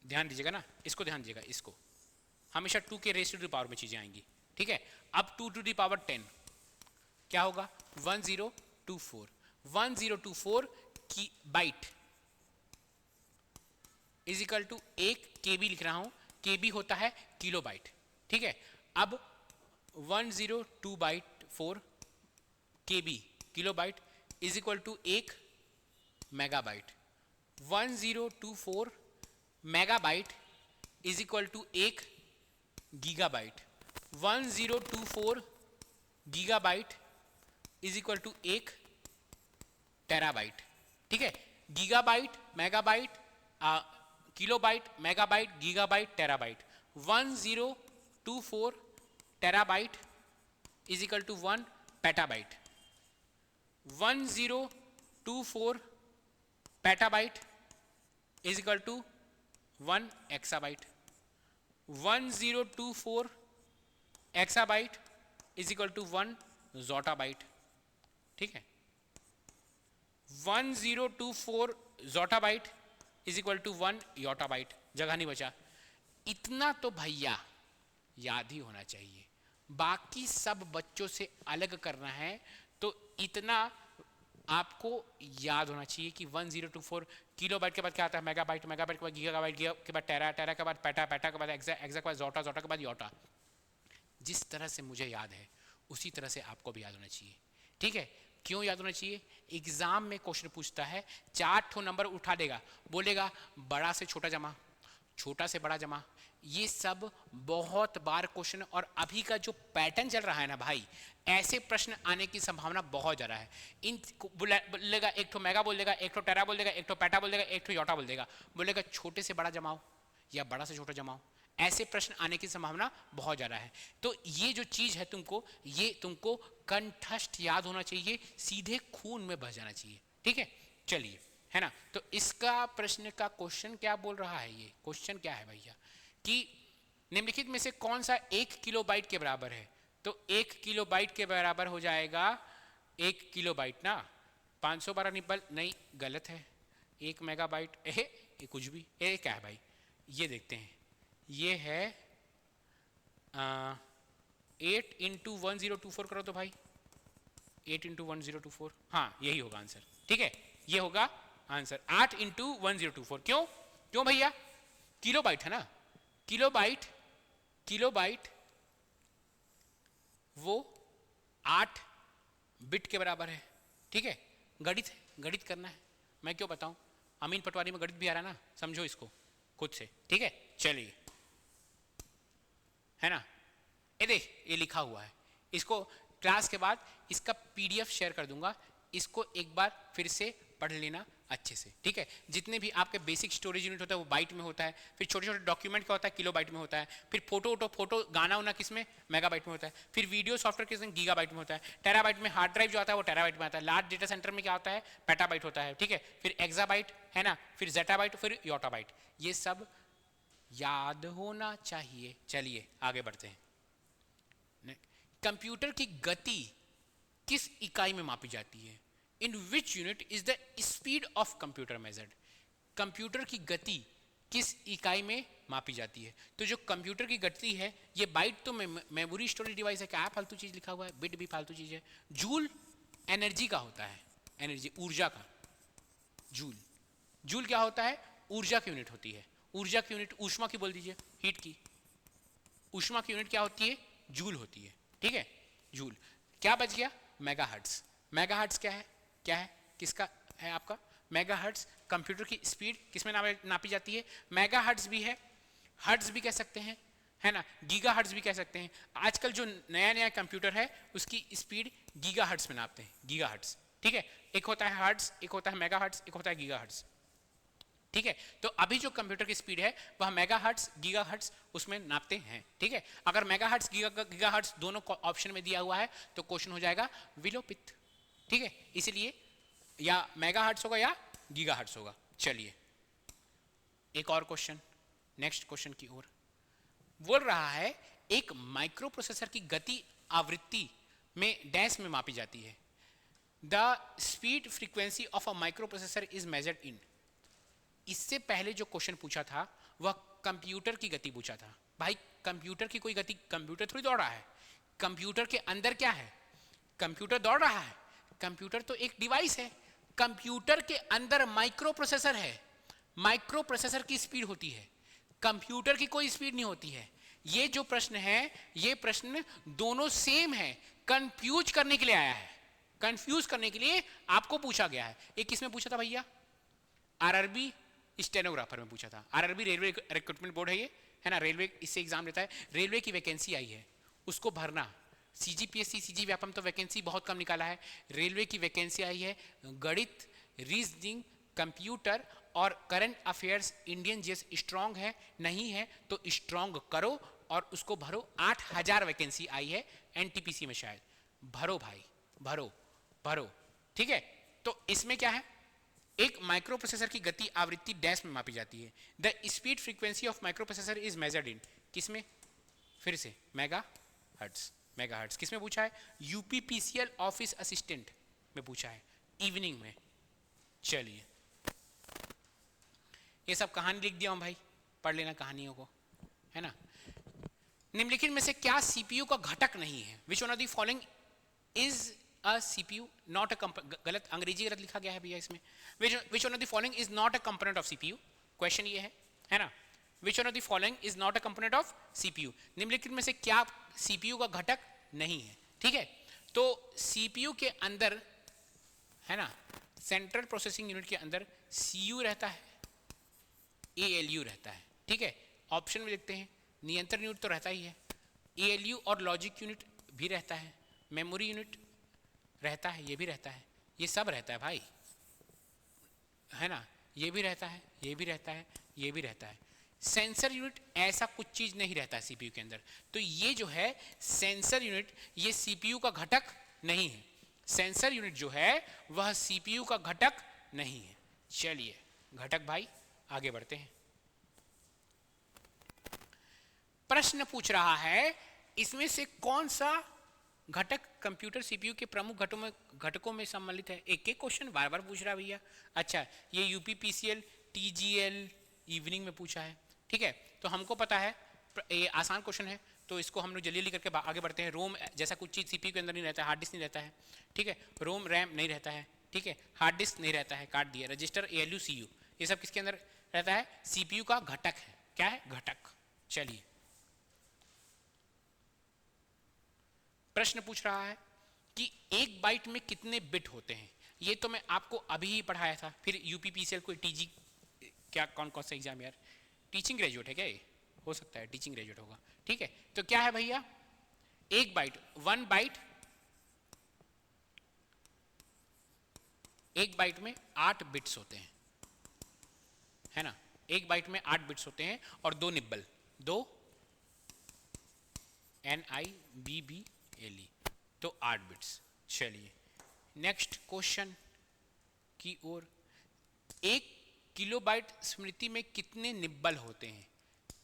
ध्यान दीजिएगा ना, इसको ध्यान दीजिएगा, इसको हमेशा 2 के रेस टू द पावर में चीजें आएंगी। ठीक है, अब 2 टू द पावर 10 क्या होगा, 1024 1024 की बाइट इज इक्वल टू 1 केबी लिख रहा हूं, केबी होता है किलो बाइट। ठीक है, अब 1024 KB kilobyte is equal to 1 megabyte. 1024 megabyte is equal to 1 gigabyte. 1024 gigabyte is equal to 1 terabyte. ठीक है, gigabyte, megabyte, kilobyte, megabyte, gigabyte, terabyte. 1024 terabyte is equal to 1 petabyte. 1024 petabyte is equal to 1 exabyte. 1024 exabyte is equal to 1 zettabyte. ठीक है, 1024 zettabyte is equal to 1 yottabyte. जगह नहीं बचा। इतना तो भैया याद ही होना चाहिए, बाकी सब बच्चों से अलग करना है तो इतना आपको याद होना चाहिए कि 1024 किलोबाइट के बाद क्या आता है मेगाबाइट, मेगाबाइट के बाद गीगाबाइट, गीगा के बाद टेरा, टेरा के बाद पेटा, पेटा के बाद एक्सा, एक्सा के बाद जोटा, जोटा के बाद योटा। जिस तरह से मुझे याद है उसी तरह से आपको भी याद होना चाहिए। ठीक है, क्यों याद होना चाहिए? एग्जाम में क्वेश्चन पूछता है, 4 ठो नंबर उठा देगा, बोलेगा बड़ा से छोटा जमा, छोटा से बड़ा जमा। ये सब बहुत बार क्वेश्चन, और अभी का जो पैटर्न चल रहा है ना भाई, ऐसे प्रश्न आने की संभावना बहुत ज़्यादा है। इन बोलेगा एक ठो मेगा बोल देगा, एक ठो टेरा बोल देगा, एक ठो पेटा बोल देगा, एक ठो योटा बोल देगा, बोलेगा छोटे से बड़ा जमाओ या बड़ा से छोटा जमाओ। ऐसे प्रश्न आने की संभावना बहुत ज़्यादा है। तो ये जो चीज़ है ये तुमको कंठस्थ याद होना चाहिए, सीधे खून में बस जाना चाहिए। ठीक है, चलिए, है ना। तो इसका प्रश्न का क्वेश्चन क्या बोल रहा है? ये क्वेश्चन क्या है भैया कि निम्नलिखित में से कौन सा 1 किलोबाइट के बराबर है? तो 1 किलोबाइट के बराबर हो जाएगा 1 किलोबाइट ना, 512 निबल नहीं, गलत है। 1 मेगाबाइट, ये कुछ भी, ये क्या है भाई? ये देखते हैं, ये है 8 इंटू 1024 करो तो भाई, 8 इंटू 1024, हाँ यही होगा आंसर। ठीक है, ये होगा आंसर 8 इंटू 1024। क्यों क्यों भैया? किलोबाइट है ना, किलोबाइट, किलोबाइट वो 8 बिट के बराबर है। ठीक है, गणित है, गणित करना है, मैं क्यों बताऊं? अमीन पटवारी में गणित भी आ रहा है ना, समझो इसको खुद से। ठीक है, चलिए, है ना। ये देख, ये लिखा हुआ है, इसको क्लास के बाद इसका पीडीएफ शेयर कर दूंगा, इसको एक बार फिर से पढ़ लेना अच्छे से। ठीक है, जितने भी आपके बेसिक स्टोरेज यूनिट होता है वो बाइट में होता है, फिर छोटे छोटे डॉक्यूमेंट क्या होता है किलो बाइट में होता है, फिर फोटो गाना वाना किस में मेगाबाइट में होता है, फिर वीडियो सॉफ्टवेयर किस में गीगाबाइट में होता है, टेराबाइट में हार्ड ड्राइव जो आता है वो टेराबाइट में आता है, लार्ज डेटा सेंटर में क्या होता है पेटाबाइट होता है। ठीक है, फिर एक्साबाइट है ना, फिर जेटाबाइट, फिर योटाबाइट, ये सब याद होना चाहिए। चलिए आगे बढ़ते हैं। कंप्यूटर की गति किस इकाई में मापी जाती है? In which unit is the speed of computer measured? Computer की गति किस इकाई में मापी जाती है? तो जो कंप्यूटर की गति है, ये बाइट तो मेमोरी स्टोरेज डिवाइस है, क्या फालतू चीज लिखा हुआ है, बिट भी फालतू चीज है। जूल एनर्जी का होता है, एनर्जी ऊर्जा का, जूल, जूल क्या होता है? ऊर्जा की यूनिट होती है। ऊर्जा की यूनिट ऊष्मा की बोल दीजिए, हीट की। ऊष्मा की यूनिट क्या होती है? जूल होती है। ठीक है, जूल। क्या बच गया? मेगाहर्ट्ज। मेगाहर्ट्ज क्या है? क्या है, किसका है आपका? मेगाहर्ट्ज कंप्यूटर की स्पीड किसमें नापी जाती है? मेगाहर्ट्ज भी है, हर्ट्ज भी कह सकते हैं, है ना, गीगाहर्ट्ज भी कह सकते हैं। आजकल जो नया नया कंप्यूटर है उसकी स्पीड गीगाहर्ट्ज में नापते हैं, गीगाहर्ट्ज। ठीक है, एक होता है हर्ट्ज, एक होता है मेगाहर्ट्ज, एक होता है गीगाहर्ट्ज। ठीक है, तो अभी जो कंप्यूटर की स्पीड है वह मेगाहर्ट्ज गीगाहर्ट्ज उसमें नापते हैं। ठीक है, अगर मेगाहर्ट्ज गीगाहर्ट्ज दोनों ऑप्शन में दिया हुआ है तो क्वेश्चन हो जाएगा विलोपित। ठीक है, इसलिए या मेगाहर्ट्ज होगा या गीगाहर्ट्ज होगा। चलिए एक और क्वेश्चन, नेक्स्ट क्वेश्चन की ओर। बोल रहा है एक माइक्रो प्रोसेसर की गति आवृत्ति में डैश में मापी जाती है। The speed frequency of a micro processor is measured in. इससे पहले जो क्वेश्चन पूछा था वह कंप्यूटर की गति पूछा था। भाई कंप्यूटर की कोई गति, कंप्यूटर थोड़ी दौड़ रहा है, कंप्यूटर के अंदर क्या है? कंप्यूटर दौड़ रहा है। कंप्यूटर तो एक डिवाइस है, कंप्यूटर के अंदर माइक्रो प्रोसेसर है, माइक्रो प्रोसेसर की स्पीड होती है, कंप्यूटर की कोई स्पीड नहीं होती है। ये जो प्रश्न है, ये प्रश्न दोनों सेम है, कंफ्यूज करने के लिए आया है, कंफ्यूज करने के लिए आपको पूछा गया है। एक किसमें पूछा था भैया? आरआरबी स्टेनोग्राफर में पूछा था। आरआरबी रेलवे रिक्रूटमेंट बोर्ड है ये, है ना, रेलवे इससे एग्जाम लेता है। रेलवे की वैकेंसी आई है, उसको भरना। सीजीपीएससी सीजी व्यापम तो वैकेंसी बहुत कम निकाला है, रेलवे की वैकेंसी आई है। गणित, रीजनिंग, कंप्यूटर और current affairs Indian GS strong है, नहीं है तो स्ट्रांग करो और उसको भरो। 8000 वैकेंसी आई है एनटीपीसी में, शायद भरो भाई, भरो भरो, ठीक है। तो इसमें क्या है, एक माइक्रो प्रोसेसर की गति आवृत्ति डैश में मापी जाती है। The speed frequency of micro processor is measured in, किसमें? फिर से मेगा हर्ट्ज, मेगा हर्ट्ज। किसमें पूछा है? यूपीपीसीएल ऑफिस असिस्टेंट में पूछा है, इवनिंग में। चलिए, ये सब कहानी लिख दिया हूं भाई, पढ़ लेना कहानियों को, है ना। निम्नलिखित में से क्या सीपीयू का घटक नहीं है? Which one of the following is a CPU not a, गलत, अंग्रेजी गलत लिखा गया है भैया इसमें। विच one of the following is not a component of CPU, question ये है ना। विच one of the following is not a component of CPU, निम्नलिखित में से क्या सीपीयू का घटक नहीं है? ठीक है, तो सीपीयू के अंदर, है ना, सेंट्रल प्रोसेसिंग यूनिट के अंदर सीयू रहता है, एएलयू रहता है, ठीक है। ऑप्शन में देखते हैं, नियंत्रण यूनिट तो रहता ही है, एएलयू और लॉजिक यूनिट भी रहता है, मेमोरी यूनिट रहता है, ये भी रहता है, ये सब रहता है भाई, है ना, ये भी रहता है, ये भी रहता है, ये भी रहता है। सेंसर यूनिट ऐसा कुछ चीज नहीं रहता है सीपीयू के अंदर, तो ये जो है सेंसर यूनिट, ये सीपीयू का घटक नहीं है। सेंसर यूनिट जो है वह सीपीयू का घटक नहीं है। चलिए घटक भाई, आगे बढ़ते हैं। प्रश्न पूछ रहा है, इसमें से कौन सा घटक कंप्यूटर सीपीयू के प्रमुख घटकों में सम्मिलित है? एक एक क्वेश्चन बार बार पूछ रहा भैया। अच्छा, ये यूपीपीसीएल, टीजीएल इवनिंग में पूछा है, ठीक है। तो हमको पता है ये आसान क्वेश्चन है, तो इसको हम लोग जल्दी जल्दी करके आगे बढ़ते हैं। रोम जैसा कुछ चीज सीपीयू के अंदर नहीं रहता है, हार्ड डिस्क नहीं रहता है, ठीक है। रोम रैम नहीं रहता है, ठीक है, हार्ड डिस्क नहीं रहता है, काट दिया। रजिस्टर, एएलयू, सीयू, ये सब किसके अंदर रहता है? सीपीयू का घटक है। क्या है? घटक। चलिए, प्रश्न पूछ रहा है कि एक बाइट में कितने बिट होते हैं? ये तो मैं आपको अभी ही पढ़ाया था। फिर यूपीपीसीएल कोई टीजी, क्या कौन कौन सा एग्जाम यार, टीचिंग ग्रेजुएट है क्या ये? हो सकता है टीचिंग ग्रेजुएट होगा, ठीक है। तो क्या है भैया, एक बाइट, 1 बाइट, एक बाइट में 8 बिट्स होते हैं, है ना। एक बाइट में 8 बिट्स होते हैं और 2 निब्बल, 2 NIBBLE, तो 8 बिट्स। चलिए नेक्स्ट क्वेश्चन की ओर। एक किलोबाइट स्मृति में कितने निब्बल होते हैं?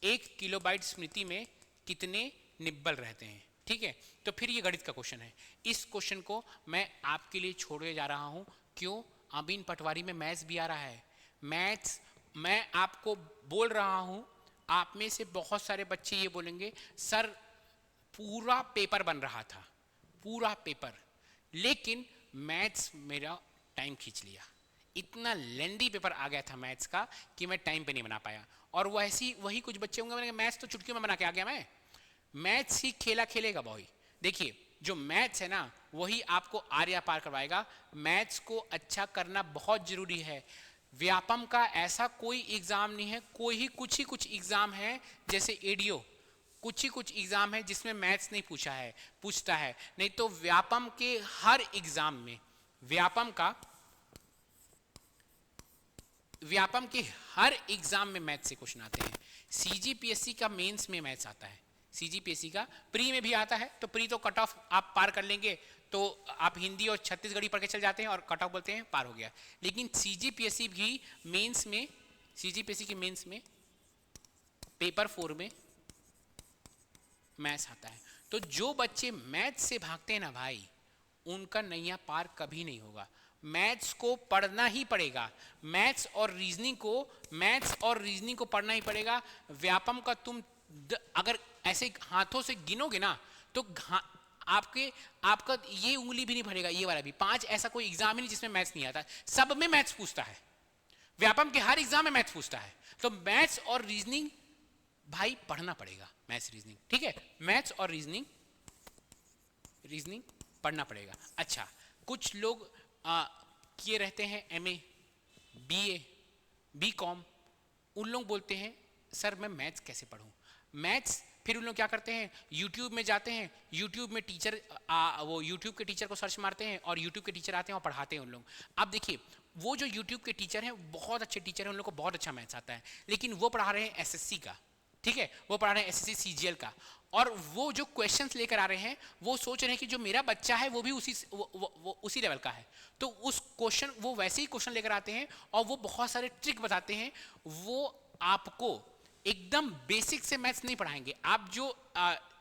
एक किलोबाइट स्मृति में कितने निब्बल रहते हैं? ठीक है, तो फिर ये गणित का क्वेश्चन है। इस क्वेश्चन को मैं आपके लिए छोड़े जा रहा हूं। क्यों? अमीन पटवारी में मैथ्स भी आ रहा है। मैथ्स मैं आपको बोल रहा हूं, आप में से बहुत सारे बच्चे ये बोलेंगे सर पूरा पेपर बन रहा था, पूरा पेपर, लेकिन मैथ्स मेरा टाइम खींच लिया। इतना लेंदी पेपर आ गया था मैथ्स का कि मैं टाइम पे नहीं बना पाया। और वही कुछ बच्चे होंगे, मैथ्स तो चुटकियों में बना के आ गया मैं। मैथ्स ही खेला खेलेगा भाई। देखिए जो मैथ्स है ना, वही आपको आर्या पार करवाएगा। मैथ्स को अच्छा करना बहुत जरूरी है। व्यापम का ऐसा कोई एग्जाम नहीं है, कुछ ही कुछ एग्जाम है, जैसे एडीओ, कुछ ही कुछ एग्जाम है जिसमें मैथ्स नहीं पूछता है। नहीं तो व्यापम के हर एग्जाम में, व्यापम के हर एग्जाम में मैथ्स से क्वेश्चन आते हैं। सीजीपीएससी का मेंस में मैथ्स आता है, सीजीपीएससी का प्री में भी आता है। तो प्री तो कट ऑफ आप पार कर लेंगे तो आप हिंदी और छत्तीसगढ़ी पढ़ के चल जाते हैं और कट ऑफ बोलते हैं पार हो गया। लेकिन सीजीपीएससी की मेंस में पेपर 4 में मैथ्स आता है। तो जो बच्चे मैथ्स से भागते हैं ना भाई, उनका नैया पार कभी नहीं होगा। मैथ्स को पढ़ना ही पड़ेगा, मैथ्स और रीजनिंग को पढ़ना ही पड़ेगा। व्यापम का तुम अगर ऐसे हाथों से गिनोगे ना तो आपका ये उंगली भी नहीं भरेगा, ये वाला भी। 5 ऐसा कोई एग्जाम ही नहीं जिसमें मैथ्स नहीं आता, सब में मैथ्स पूछता है। व्यापम के हर एग्जाम में मैथ्स पूछता है। तो मैथ्स और रीजनिंग भाई पढ़ना पड़ेगा मैथ्स रीजनिंग, ठीक है, मैथ्स और रीजनिंग पढ़ना पड़ेगा। अच्छा, कुछ लोग किए रहते हैं एमए, बीए, बीकॉम, उन लोग बोलते हैं सर मैं मैथ्स कैसे पढूं, मैथ्स, फिर उन लोग क्या करते हैं यूट्यूब में जाते हैं, यूट्यूब में टीचर वो यूट्यूब के टीचर को सर्च मारते हैं और यूट्यूब के टीचर आते हैं और पढ़ाते हैं उन लोग। अब देखिए वो जो यूट्यूब के टीचर हैं बहुत अच्छे टीचर हैं, उन लोग को बहुत अच्छा मैथ्स आता है, लेकिन वो पढ़ा रहे हैं एसएससी का, ठीक है, वो पढ़ा रहे हैं एसएससी सीजीएल का, और वो जो क्वेश्चंस लेकर आ रहे हैं वो सोच रहे हैं कि जो मेरा बच्चा है वो भी वो उसी लेवल का है, तो उस क्वेश्चन वो वैसे ही क्वेश्चन लेकर आते हैं और वो बहुत सारे ट्रिक बताते हैं। वो आपको एकदम बेसिक से मैथ्स नहीं पढ़ाएंगे। आप जो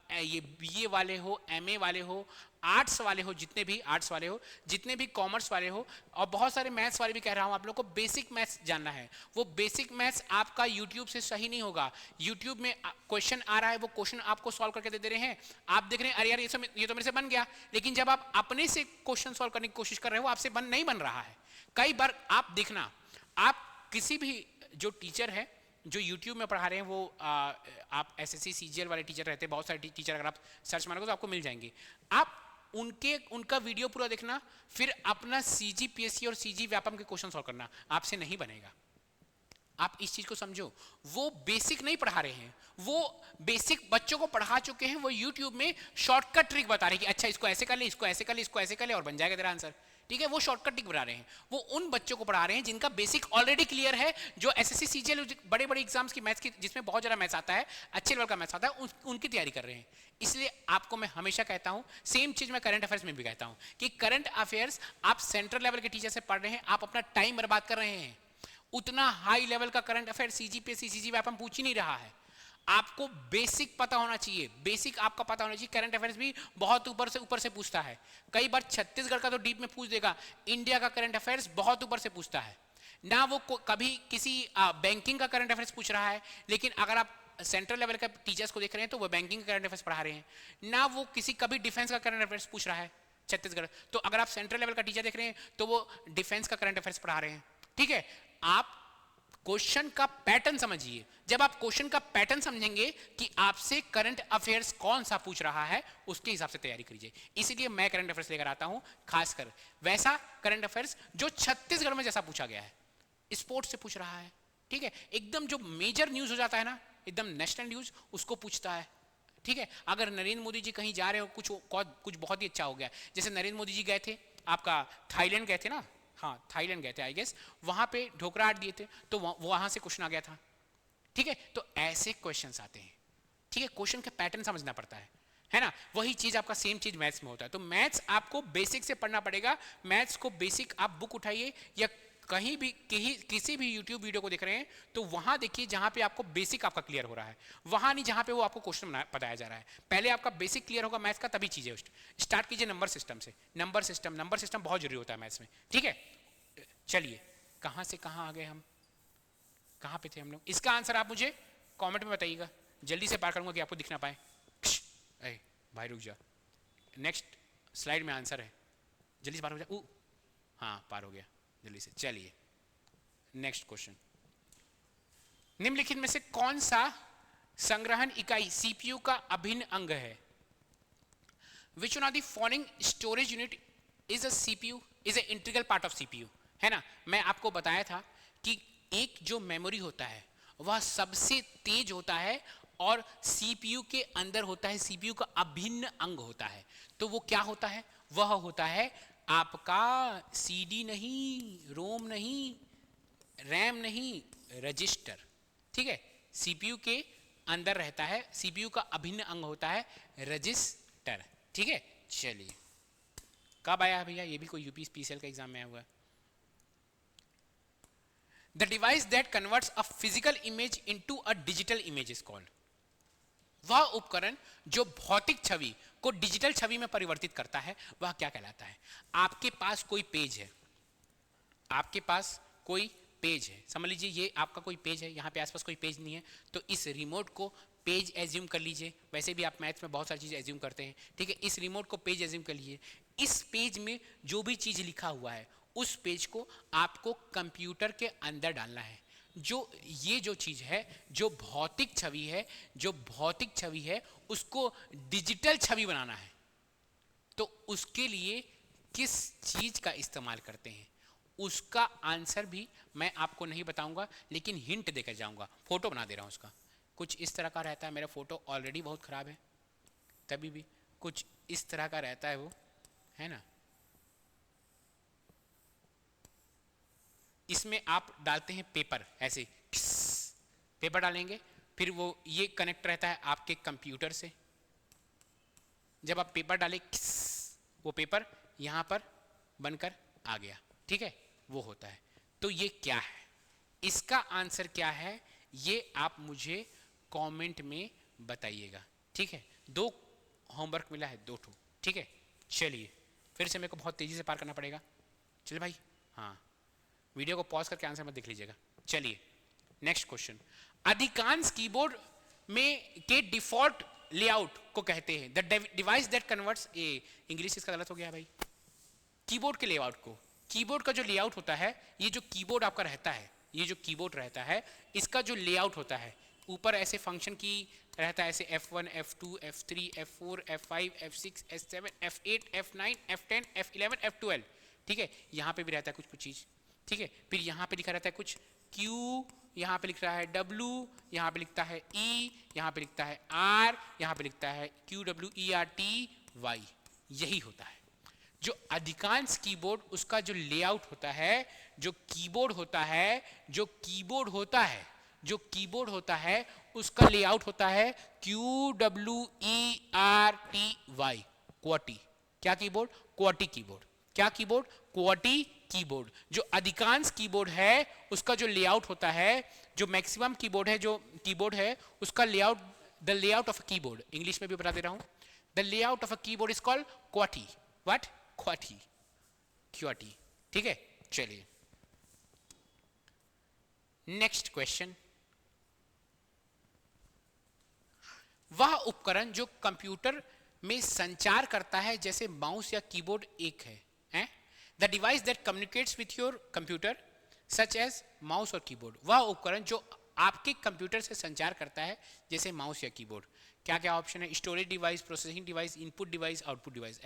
ये बीए वाले हो, एमए वाले हो, आर्ट्स वाले हो, जितने भी आर्ट्स वाले हो, जितने भी कॉमर्स वाले हो, और बहुत सारे मैथ्स वाले भी कह रहा हूं, आप लोग को बेसिक मैथ्स जानना है। वो बेसिक मैथ्स आपका यूट्यूब से सही नहीं होगा। यूट्यूब में क्वेश्चन आ रहा है, वो क्वेश्चन आपको सॉल्व करके दे रहे हैं, आप देख रहे हैं अरे यार ये तो मेरे से बन गया, लेकिन जब आप अपने से क्वेश्चन सॉल्व करने की कोशिश कर रहे हो आपसे नहीं बन रहा है। कई बार आप देखना, आप किसी भी जो टीचर है जो YouTube में पढ़ा रहे हैं वो आप एसएससी सीजीएल वाले टीचर रहते हैं, बहुत सारे टीचर, अगर आप सर्च मारोगे तो आपको मिल जाएंगे। आप उनका वीडियो पूरा देखना, फिर अपना सीजी पीएससी और सीजी व्यापम के क्वेश्चन सॉल्व करना, आपसे नहीं बनेगा। आप इस चीज को समझो, वो बेसिक नहीं पढ़ा रहे हैं, वो बेसिक बच्चों को पढ़ा चुके हैं, वो YouTube में शॉर्टकट ट्रिक बता रहे हैं कि अच्छा इसको ऐसे कर ले, इसको ऐसे कर ले, इसको ऐसे कर ले और बन जाएगा तेरा आंसर, ठीक है। वो शॉर्टकट ट्रिक बता रहे हैं, वो उन बच्चों को पढ़ा रहे हैं जिनका बेसिक ऑलरेडी क्लियर है, जो एसएससी सीजीएल बड़े बड़े एग्जाम्स की मैथ्स की, जिसमें बहुत ज्यादा मैथ्स आता है, अच्छे लेवल का मैथ्स आता है, उनकी तैयारी कर रहे हैं। इसलिए आपको मैं हमेशा कहता हूं, सेम चीज मैं करंट अफेयर्स में भी कहता हूं कि करंट अफेयर्स आप सेंट्रल लेवल के टीचर से पढ़ रहे हैं, आप अपना टाइम बर्बाद कर रहे हैं। उतना हाई लेवल का current affair CGPSC CG Vyapam पूछ ही नहीं रहा है। आपको बेसिक पता होना चाहिए, बेसिक आपका पता होना चाहिए। करंट अफेयर्स भी बहुत ऊपर से पूछता है, कई बार छत्तीसगढ़ का तो डीप में पूछ देगा, इंडिया का करंट अफेयर्स बहुत ऊपर से पूछता है ना। वो कभी किसी बैंकिंग का करंट अफेयर्स पूछ रहा है, लेकिन अगर आप सेंट्रल लेवल का टीचर्स को देख रहे हैं तो वो बैंकिंग का करंट अफेयर्स पढ़ा रहे हैं ना। वो किसी कभी डिफेंस का करंट अफेयर्स पूछ रहा है छत्तीसगढ़, तो अगर आप सेंट्रल लेवल का टीचर देख रहे हैं तो वो डिफेंस का करंट अफेयर्स पढ़ा रहे हैं, ठीक है। आप क्वेश्चन का पैटर्न समझिए, जब आप क्वेश्चन का पैटर्न समझेंगे कि आपसे करंट अफेयर्स कौन सा पूछ रहा है, उसके हिसाब से तैयारी कीजिए। इसीलिए मैं करंट अफेयर्स लेकर आता हूं, खासकर वैसा करंट अफेयर्स जो छत्तीसगढ़ में जैसा पूछा गया है, स्पोर्ट्स से पूछ रहा है, ठीक है, एकदम जो मेजर न्यूज हो जाता है ना, एकदम नेशनल न्यूज, उसको पूछता है, ठीक है। अगर नरेंद्र मोदी जी कहीं जा रहे हो, कुछ बहुत ही अच्छा हो गया, जैसे नरेंद्र मोदी जी गए थे आपका थाईलैंड गए थे ना, हाँ थाईलैंड गए थे आई गेस, वहां पे ढोकरा आर्ट दिए थे, तो वहां से क्वेश्चन आ गया था, ठीक है। तो ऐसे क्वेश्चंस आते हैं, ठीक है, क्वेश्चन का पैटर्न समझना पड़ता है ना। वही चीज आपका सेम चीज मैथ्स में होता है। तो मैथ्स आपको बेसिक से पढ़ना पड़ेगा। मैथ्स को बेसिक आप बुक उठाइए या कहीं भी किसी भी यूट्यूब वीडियो को देख रहे हैं तो वहां देखिए जहां पे आपको बेसिक आपका क्लियर हो रहा है, वहां नहीं जहां पे वो आपको क्वेश्चन बताया जा रहा है। पहले आपका बेसिक क्लियर होगा मैथ्स का, तभी चीजें स्टार्ट कीजिए नंबर सिस्टम से। नंबर सिस्टम बहुत जरूरी होता है मैथ्स में, ठीक है। चलिए कहां से कहां आ गए हम, कहां पे थे हम लोग? इसका आंसर आप मुझे कमेंट में बताइएगा, जल्दी से पार करूंगा कि आपको दिख ना पाए। ए भाई रुक जा, नेक्स्ट स्लाइड में आंसर है, जल्दी से पार हो जा। हाँ पार हो गया जल्दी से। चलिए नेक्स्ट क्वेश्चन, निम्नलिखित में से कौन सा संग्रहण इकाई सीपीयू का अभिन्न अंग है? Which one of the following storage unit is a CPU is a integral part of CPU, है ना। मैं आपको बताया था कि एक जो मेमोरी होता है वह सबसे तेज होता है और सीपीयू के अंदर होता है, सीपीयू का अभिन्न अंग होता है। तो वो क्या होता है? वह होता है आपका सीडी नहीं, रोम नहीं, रैम नहीं, रजिस्टर, ठीक है। सीपीयू के अंदर रहता है, सीपीयू का अभिन्न अंग होता है रजिस्टर, ठीक है। चलिए कब आया भैया? ये भी कोई यूपीएससीएल का एग्जाम में आया हुआ है। The device that converts a physical image into a digital image is called. वह उपकरण जो भौतिक छवि को डिजिटल छवि में परिवर्तित करता है वह क्या कहलाता है? आपके पास कोई पेज है, आपके पास कोई पेज है, समझ लीजिए ये आपका कोई पेज है, यहाँ पे आसपास कोई पेज नहीं है, तो इस रिमोट को पेज एज्यूम कर लीजिए। वैसे भी आप मैथ्स में बहुत सारी चीजें एज्यूम करते हैं, ठीक है। इस रिमोट को पेज एज्यूम कर लीजिए। इस पेज में जो भी चीज लिखा हुआ है उस पेज को आपको कंप्यूटर के अंदर डालना है। जो ये जो चीज है, जो भौतिक छवि है, जो भौतिक छवि है उसको डिजिटल छवि बनाना है, तो उसके लिए किस चीज का इस्तेमाल करते हैं, उसका आंसर भी मैं आपको नहीं बताऊंगा, लेकिन हिंट देकर जाऊंगा। फोटो बना दे रहा हूं उसका, कुछ इस तरह का रहता है। मेरा फोटो ऑलरेडी बहुत खराब है, तभी भी कुछ इस तरह का रहता है वो, है ना। इसमें आप डालते हैं पेपर, ऐसे पेपर डालेंगे, फिर वो ये कनेक्ट रहता है आपके कंप्यूटर से। जब आप पेपर डालें वो पेपर यहाँ पर बनकर आ गया, ठीक है, वो होता है। तो ये क्या है, इसका आंसर क्या है, ये आप मुझे कमेंट में बताइएगा, ठीक है। 2 होमवर्क मिला है, 2 ठो, ठीक है। चलिए फिर से मेरे को बहुत तेजी से पार करना पड़ेगा। चलिए भाई, हाँ, वीडियो को पॉज करके आंसर मत देख लीजिएगा। चलिए नेक्स्ट क्वेश्चन, अधिकांश कीबोर्ड में के डिफॉल्ट लेआउट को कहते हैं the device that converts A, English इसका गलत हो गया भाई, कीबोर्ड के लेआउट को, कीबोर्ड का जो लेआउट होता है, ये जो कीबोर्ड आपका रहता है, ये जो कीबोर्ड रहता है, इसका जो लेआउट होता है, ऊपर ऐसे फंक्शन की रहता है, ऐसे F1 F2 F3 F4 F5 F6 F7 F8 F9 F10 F11 F12, ठीक है। यहाँ पे भी रहता है कुछ कुछ चीज़, ठीक है। फिर यहाँ पे लिखा रहता है कुछ Q, यहाँ पे लिख रहा है W, यहाँ पे लिखता है E, यहाँ पे लिखता है R, यहाँ पे लिखता है QWERTY, यही होता है जो अधिकांश कीबोर्ड, उसका जो लेआउट होता है, जो कीबोर्ड होता है, जो कीबोर्ड होता है, जो कीबोर्ड होता है, उसका लेआउट होता है QWERTY, क्वाटी। क्या कीबोर्ड? क्वाटी कीबोर्ड। क्या कीबोर्ड? क्वाटी कीबोर्ड। जो अधिकांश कीबोर्ड है उसका जो लेआउट होता है, जो मैक्सिमम कीबोर्ड है, जो कीबोर्ड है उसका layout, the layout of a keyboard, English में भी बता दे रहा हूं, the layout of a keyboard is called qwerty. What? Qwerty, qwerty, ठीक है। चलिए नेक्स्ट क्वेश्चन, वह उपकरण जो कंप्यूटर में संचार करता है जैसे माउस या कीबोर्ड एक है, the device that communicates with your computer such as mouse और कीबोर्ड, वह उपकरण जो आपके कंप्यूटर से संचार करता है जैसे माउस या कीबोर्ड। क्या क्या ऑप्शन है? Storage device, processing device, input device, output device.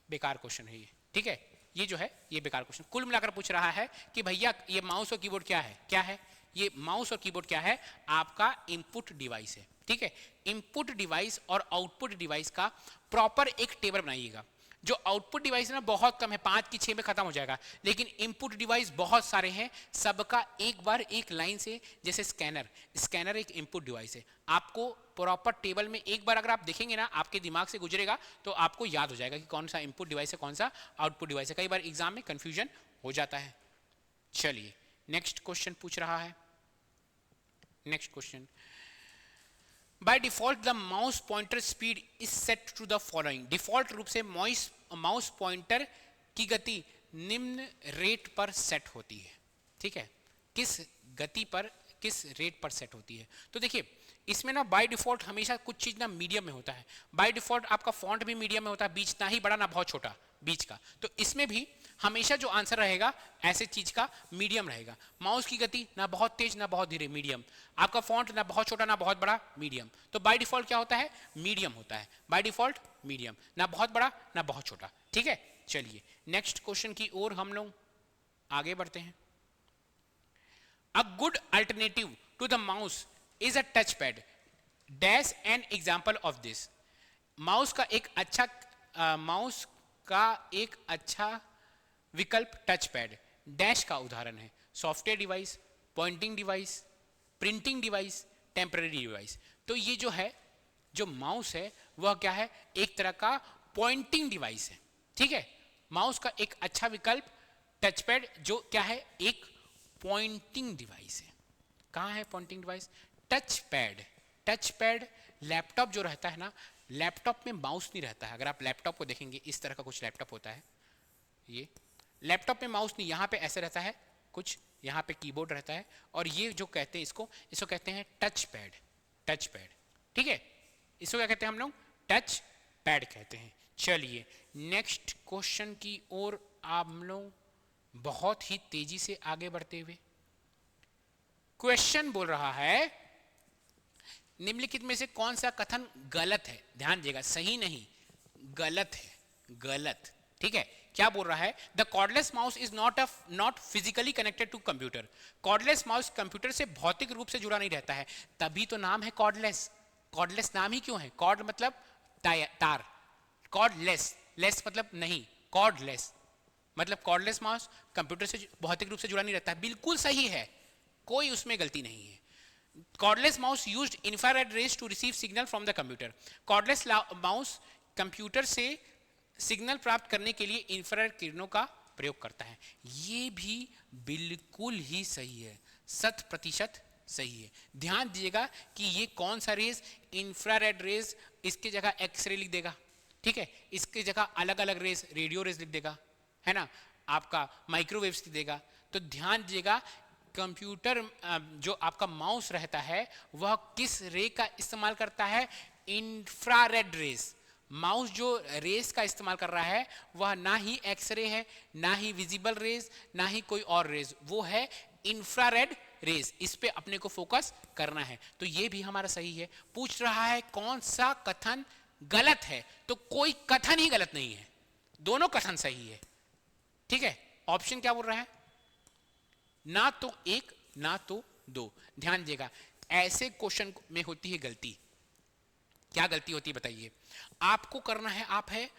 बेकार क्वेश्चन है ये, ठीक है। ये जो है ये बेकार क्वेश्चन, कुल मिलाकर पूछ रहा है कि भैया ये माउस और कीबोर्ड क्या है, क्या है ये माउस और कीबोर्ड, क्या है? आपका इनपुट डिवाइस है, ठीक है। इनपुट डिवाइस और आउटपुट डिवाइस का प्रॉपर एक टेबल बनाइएगा। जो आउटपुट डिवाइस ना बहुत कम है, 5 की 6 में खत्म हो जाएगा, लेकिन इनपुट डिवाइस बहुत सारे हैं, सबका एक बार एक लाइन से, जैसे स्कैनर, स्कैनर एक इनपुट डिवाइस है। आपको प्रॉपर टेबल में एक बार अगर आप देखेंगे ना, आपके दिमाग से गुजरेगा तो आपको याद हो जाएगा कि कौन सा इनपुट डिवाइस है, कौन सा आउटपुट डिवाइस है। कई बार एग्जाम में कंफ्यूजन हो जाता है। चलिए नेक्स्ट क्वेश्चन पूछ रहा है, next question, by default the mouse pointer speed is set to the following, default रूप से माउस पॉइंटर की गति निम्न रेट पर सेट होती है, ठीक है। किस गति पर, किस रेट पर सेट होती है? तो देखिए इसमें ना बाय डिफॉल्ट हमेशा कुछ चीज ना मीडियम में होता है। बाय डिफॉल्ट आपका फॉन्ट भी मीडियम में होता है, बीच ना ही बड़ा ना बहुत छोटा, बीच का। तो इसमें भी हमेशा जो आंसर रहेगा ऐसे चीज का मीडियम रहेगा। माउस की गति ना बहुत तेज ना बहुत धीरे, मीडियम। आपका फॉन्ट ना बहुत छोटा ना बहुत बड़ा, मीडियम। तो बाय डिफॉल्ट क्या होता है? मीडियम होता है। बाय डिफॉल्ट मीडियम, ना बहुत बड़ा ना बहुत छोटा, ठीक है। चलिए नेक्स्ट क्वेश्चन की ओर हम लोग आगे बढ़ते हैं। A good alternative to the mouse is a touch pad, dash an example of this. Mouse का एक अच्छा माउस का एक अच्छा विकल्प टच पैड, डैश का उदाहरण है software device, pointing device, printing device, temporary device. तो ये जो है, जो माउस है वह क्या है? एक तरह का पॉइंटिंग डिवाइस है, ठीक है। माउस का एक अच्छा विकल्प टच पैड, जो क्या है? एक पॉइंटिंग डिवाइस है। कहाँ है pointing device? Touch pad. Touch pad laptop जो रहता है ना, लैपटॉप में माउस नहीं रहता है। अगर आप लैपटॉप को देखेंगे, इस तरह का कुछ लैपटॉप होता है, ये लैपटॉप में माउस नहीं, यहाँ पे ऐसे रहता है कुछ, यहाँ पे कीबोर्ड रहता है, और ये जो कहते हैं इसको कहते हैं टच पैड, टच पैड, ठीक है। इसको क्या कहते हैं हम लोग? टच पैड कहते हैं। चलिए नेक्स्ट क्वेश्चन की ओर आप लोग बहुत ही तेजी से आगे बढ़ते हुए, क्वेश्चन बोल रहा है निम्नलिखित में से कौन सा कथन गलत है, ध्यान दीजिएगा, सही नहीं, गलत है, गलत, ठीक है। क्या बोल रहा है, the cordless mouse is not physically connected to computer. Cordless mouse computer से भौतिक रूप से जुड़ा नहीं रहता है, तभी तो नाम है कॉर्डलेस। कॉर्डलेस नाम ही क्यों है, कॉर्ड मतलब तार, कॉर्डलेस, लेस मतलब नहीं, कॉर्डलेस मतलब कॉर्डलेस माउस कंप्यूटर से भौतिक रूप से जुड़ा नहीं रहता है, बिल्कुल सही है, कोई उसमें गलती नहीं है। Cordless mouse used infrared rays to receive signal from the computer. Cordless mouse computer से सिग्नल प्राप्त करने के लिए इंफ्रारेड किरणों का प्रयोग करता है। ये भी बिल्कुल ही सही है, 100% सही है। ध्यान दीजिएगा कि ये कौन सा रेज, इंफ्रारेड रेज, इसकी जगह एक्सरे लिख देगा, ठीक है, इसकी जगह अलग अलग रेज, रेडियो रेज लिख देगा, है ना, आपका माइक्रोवेव्स लिख देगा। तो ध्यान दीजिएगा कंप्यूटर जो आपका माउस रहता है वह किस रे का इस्तेमाल करता है, इंफ्रारेड रेज। माउस जो रेस का इस्तेमाल कर रहा है वह ना ही एक्सरे है, ना ही विजिबल रेज, ना ही कोई और रेज, वो है इंफ्रारेड रेज। इस पे अपने को फोकस करना है। तो ये भी हमारा सही है। पूछ रहा है कौन सा कथन गलत है, तो कोई कथन ही गलत नहीं है, दोनों कथन सही है, ठीक है। ऑप्शन क्या बोल रहा है, ना तो एक ना तो दो। ध्यान दीजिएगा, ऐसे क्वेश्चन में होती है गलती। क्या गलती होती है बताइए। आपको करना है, आप है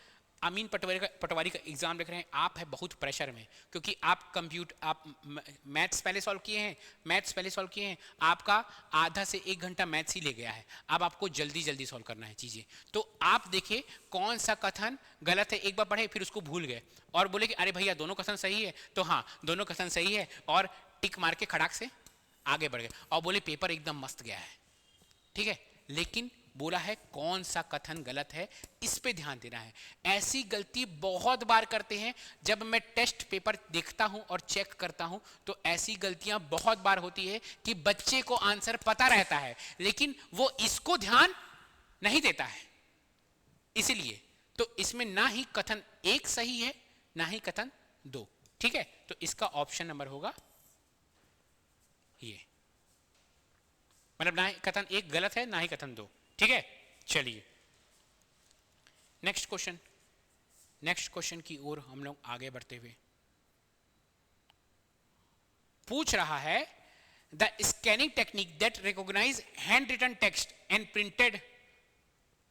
अमीन पटवारी का एग्जाम लिख रहे हैं, आप है बहुत प्रेशर में, क्योंकि आप मैथ्स पहले सॉल्व किए हैं, आपका आधा से 1 घंटा मैथ्स ही ले गया है। अब आपको जल्दी जल्दी सॉल्व करना है चीजें। तो आप देखिए कौन सा कथन गलत है, एक बार पढ़े फिर उसको भूल गए और बोले कि अरे भैया दोनों कथन सही है, तो हाँ दोनों कथन सही है, और टिक मार के खड़ाक से आगे बढ़ गए और बोले पेपर एकदम मस्त गया है, ठीक है। लेकिन बोला है कौन सा कथन गलत है, इस पे ध्यान देना है। ऐसी गलती बहुत बार करते हैं, जब मैं टेस्ट पेपर देखता हूं और चेक करता हूं तो ऐसी गलतियां बहुत बार होती है कि बच्चे को आंसर पता रहता है लेकिन वो इसको ध्यान नहीं देता है। इसलिए तो इसमें ना ही कथन 1 सही है ना ही कथन 2, ठीक है। तो इसका ऑप्शन नंबर होगा ये, मतलब ना ही कथन 1 गलत है ना ही कथन 2, ठीक है। चलिए नेक्स्ट क्वेश्चन की ओर हम लोग आगे बढ़ते हुए, पूछ रहा है the scanning technique that recognize hand written text and printed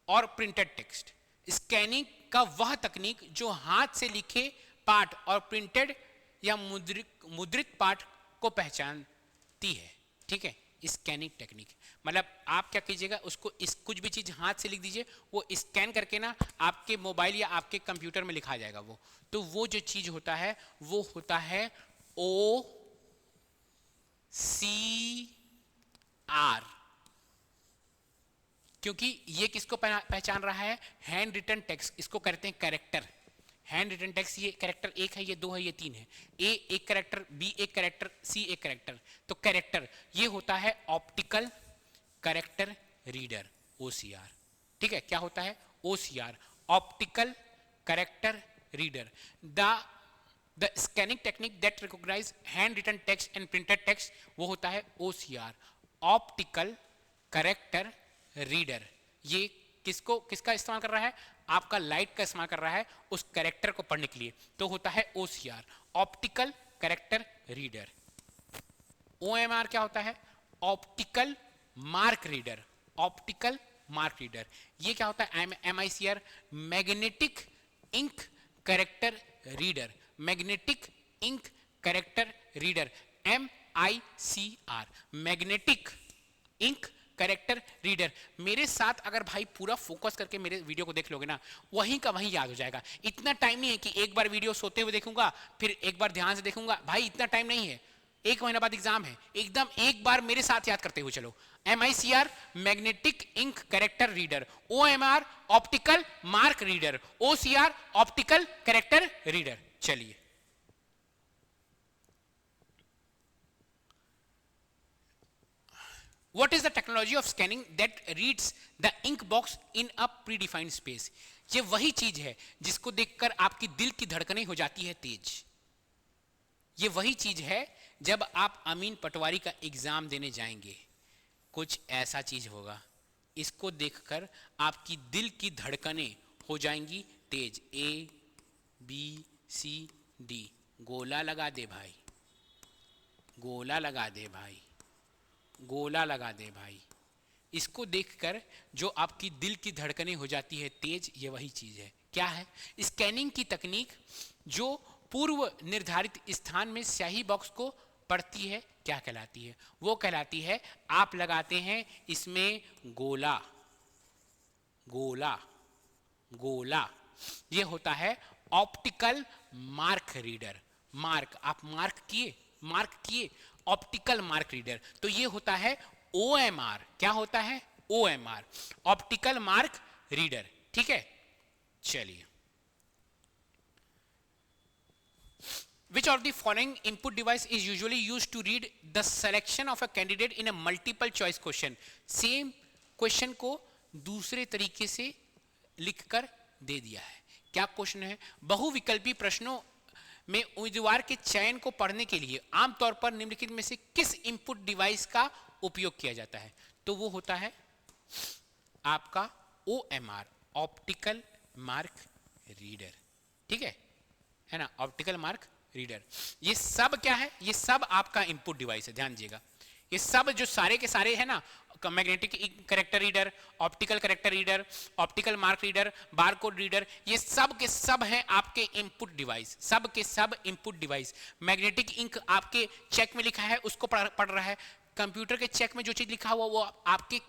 और प्रिंटेड टेक्स्ट। स्कैनिंग का वह तकनीक जो हाथ से लिखे पाठ और प्रिंटेड या मुद्रित पाठ को पहचानती है, ठीक है। स्कैनिंग टेक्निक मतलब आप क्या कीजिएगा, उसको कुछ भी चीज हाथ से लिख दीजिए, वो स्कैन करके ना आपके मोबाइल या आपके कंप्यूटर में लिखा जाएगा वो। तो वो जो चीज होता है वो होता है OCR, क्योंकि ये किसको पहचान रहा है, हैंड रिटन टेक्स्ट, इसको कहते हैं कैरेक्टर। हैंड रिटन टेक्स्ट, ये कैरेक्टर 1 है, ये 2 है, ये 3 है, A एक कैरेक्टर, B एक कैरेक्टर, C एक कैरेक्टर। तो कैरेक्टर ये होता है ऑप्टिकल कैरेक्टर रीडर, OCR, ठीक है। क्या होता है OCR, optical character reader. The scanning technique that recognize hand written text and printed text, वो होता है OCR, ऑप्टिकल कैरेक्टर रीडर। ये किसका इस्तेमाल कर रहा है, आपका लाइट का इस्तेमाल कर रहा है उस कैरेक्टर को पढ़ने के लिए, तो होता है OCR, optical character reader. OMR क्या होता है, optical mark reader, optical mark reader. ये क्या होता है, MICR, magnetic ink character reader, magnetic ink character reader, MICR, magnetic ink character reader. मेरे साथ अगर भाई पूरा फोकस करके मेरे वीडियो को देख लोगे ना, वहीं का वहीं याद हो जाएगा। इतना टाइम नहीं है कि एक बार वीडियो सोते हुए देखूंगा फिर एक बार ध्यान से देखूंगा, भाई इतना टाइम नहीं है। 1 महीना बाद एग्जाम है, एकदम एक बार मेरे साथ याद करते हुए चलो। MICR magnetic ink character reader, OMR optical mark reader, OCR optical character reader. चलिए What is the technology of scanning that reads the ink box in a predefined space? ये वही चीज है जिसको देखकर आपकी दिल की धड़कनें हो जाती है तेज। ये वही चीज है जब आप अमीन पटवारी का एग्जाम देने जाएंगे कुछ ऐसा चीज होगा, इसको देखकर आपकी दिल की धड़कनें हो जाएंगी तेज। ए बी सी डी, गोला लगा दे भाई, गोला लगा दे भाई, गोला लगा दे भाई। इसको देखकर जो आपकी दिल की धड़कनें हो जाती है तेज, ये वही चीज है। क्या है? स्कैनिंग की तकनीक जो पूर्व निर्धारित स्थान में स्याही बॉक्स को पड़ती है, क्या कहलाती है? वो कहलाती है, आप लगाते हैं इसमें गोला, गोला, गोला। ये होता है ऑप्टिकल मार्क रीडर। मार्क, आप मार्क किए, मार्क किए, ऑप्टिकल मार्क रीडर। तो ये होता है OMR। क्या होता है? OMR, optical mark reader. ठीक है, चलिए। Which of the following input device is usually used to read the selection of a candidate in a multiple choice question? Same question को दूसरे तरीके से लिखकर दे दिया है। क्या क्वेश्चन है? बहुविकल्पी प्रश्नों में उम्मीदवार के चयन को पढ़ने के लिए आमतौर पर निम्नलिखित में से किस इनपुट डिवाइस का उपयोग किया जाता है? तो वो होता है आपका OMR, ऑप्टिकल मार्क रीडर। ठीक है ना, ऑप्टिकल मार्क रीडर। ये सब क्या है? ये सब आपका इनपुट डिवाइस है, ध्यान दीजिएगा। ये सब जो सारे के सारे है ना, magnetic character reader, optical character reader, optical mark reader, barcode reader, ये सब के सब हैं आपके इनपुट डिवाइस, सब के सब इनपुट डिवाइस। मैग्नेटिक इंक आपके चेक में लिखा है, उसको पढ़ रहा है। कंप्यूटर के चेक में जो चीज लिखा हुआ वो आपके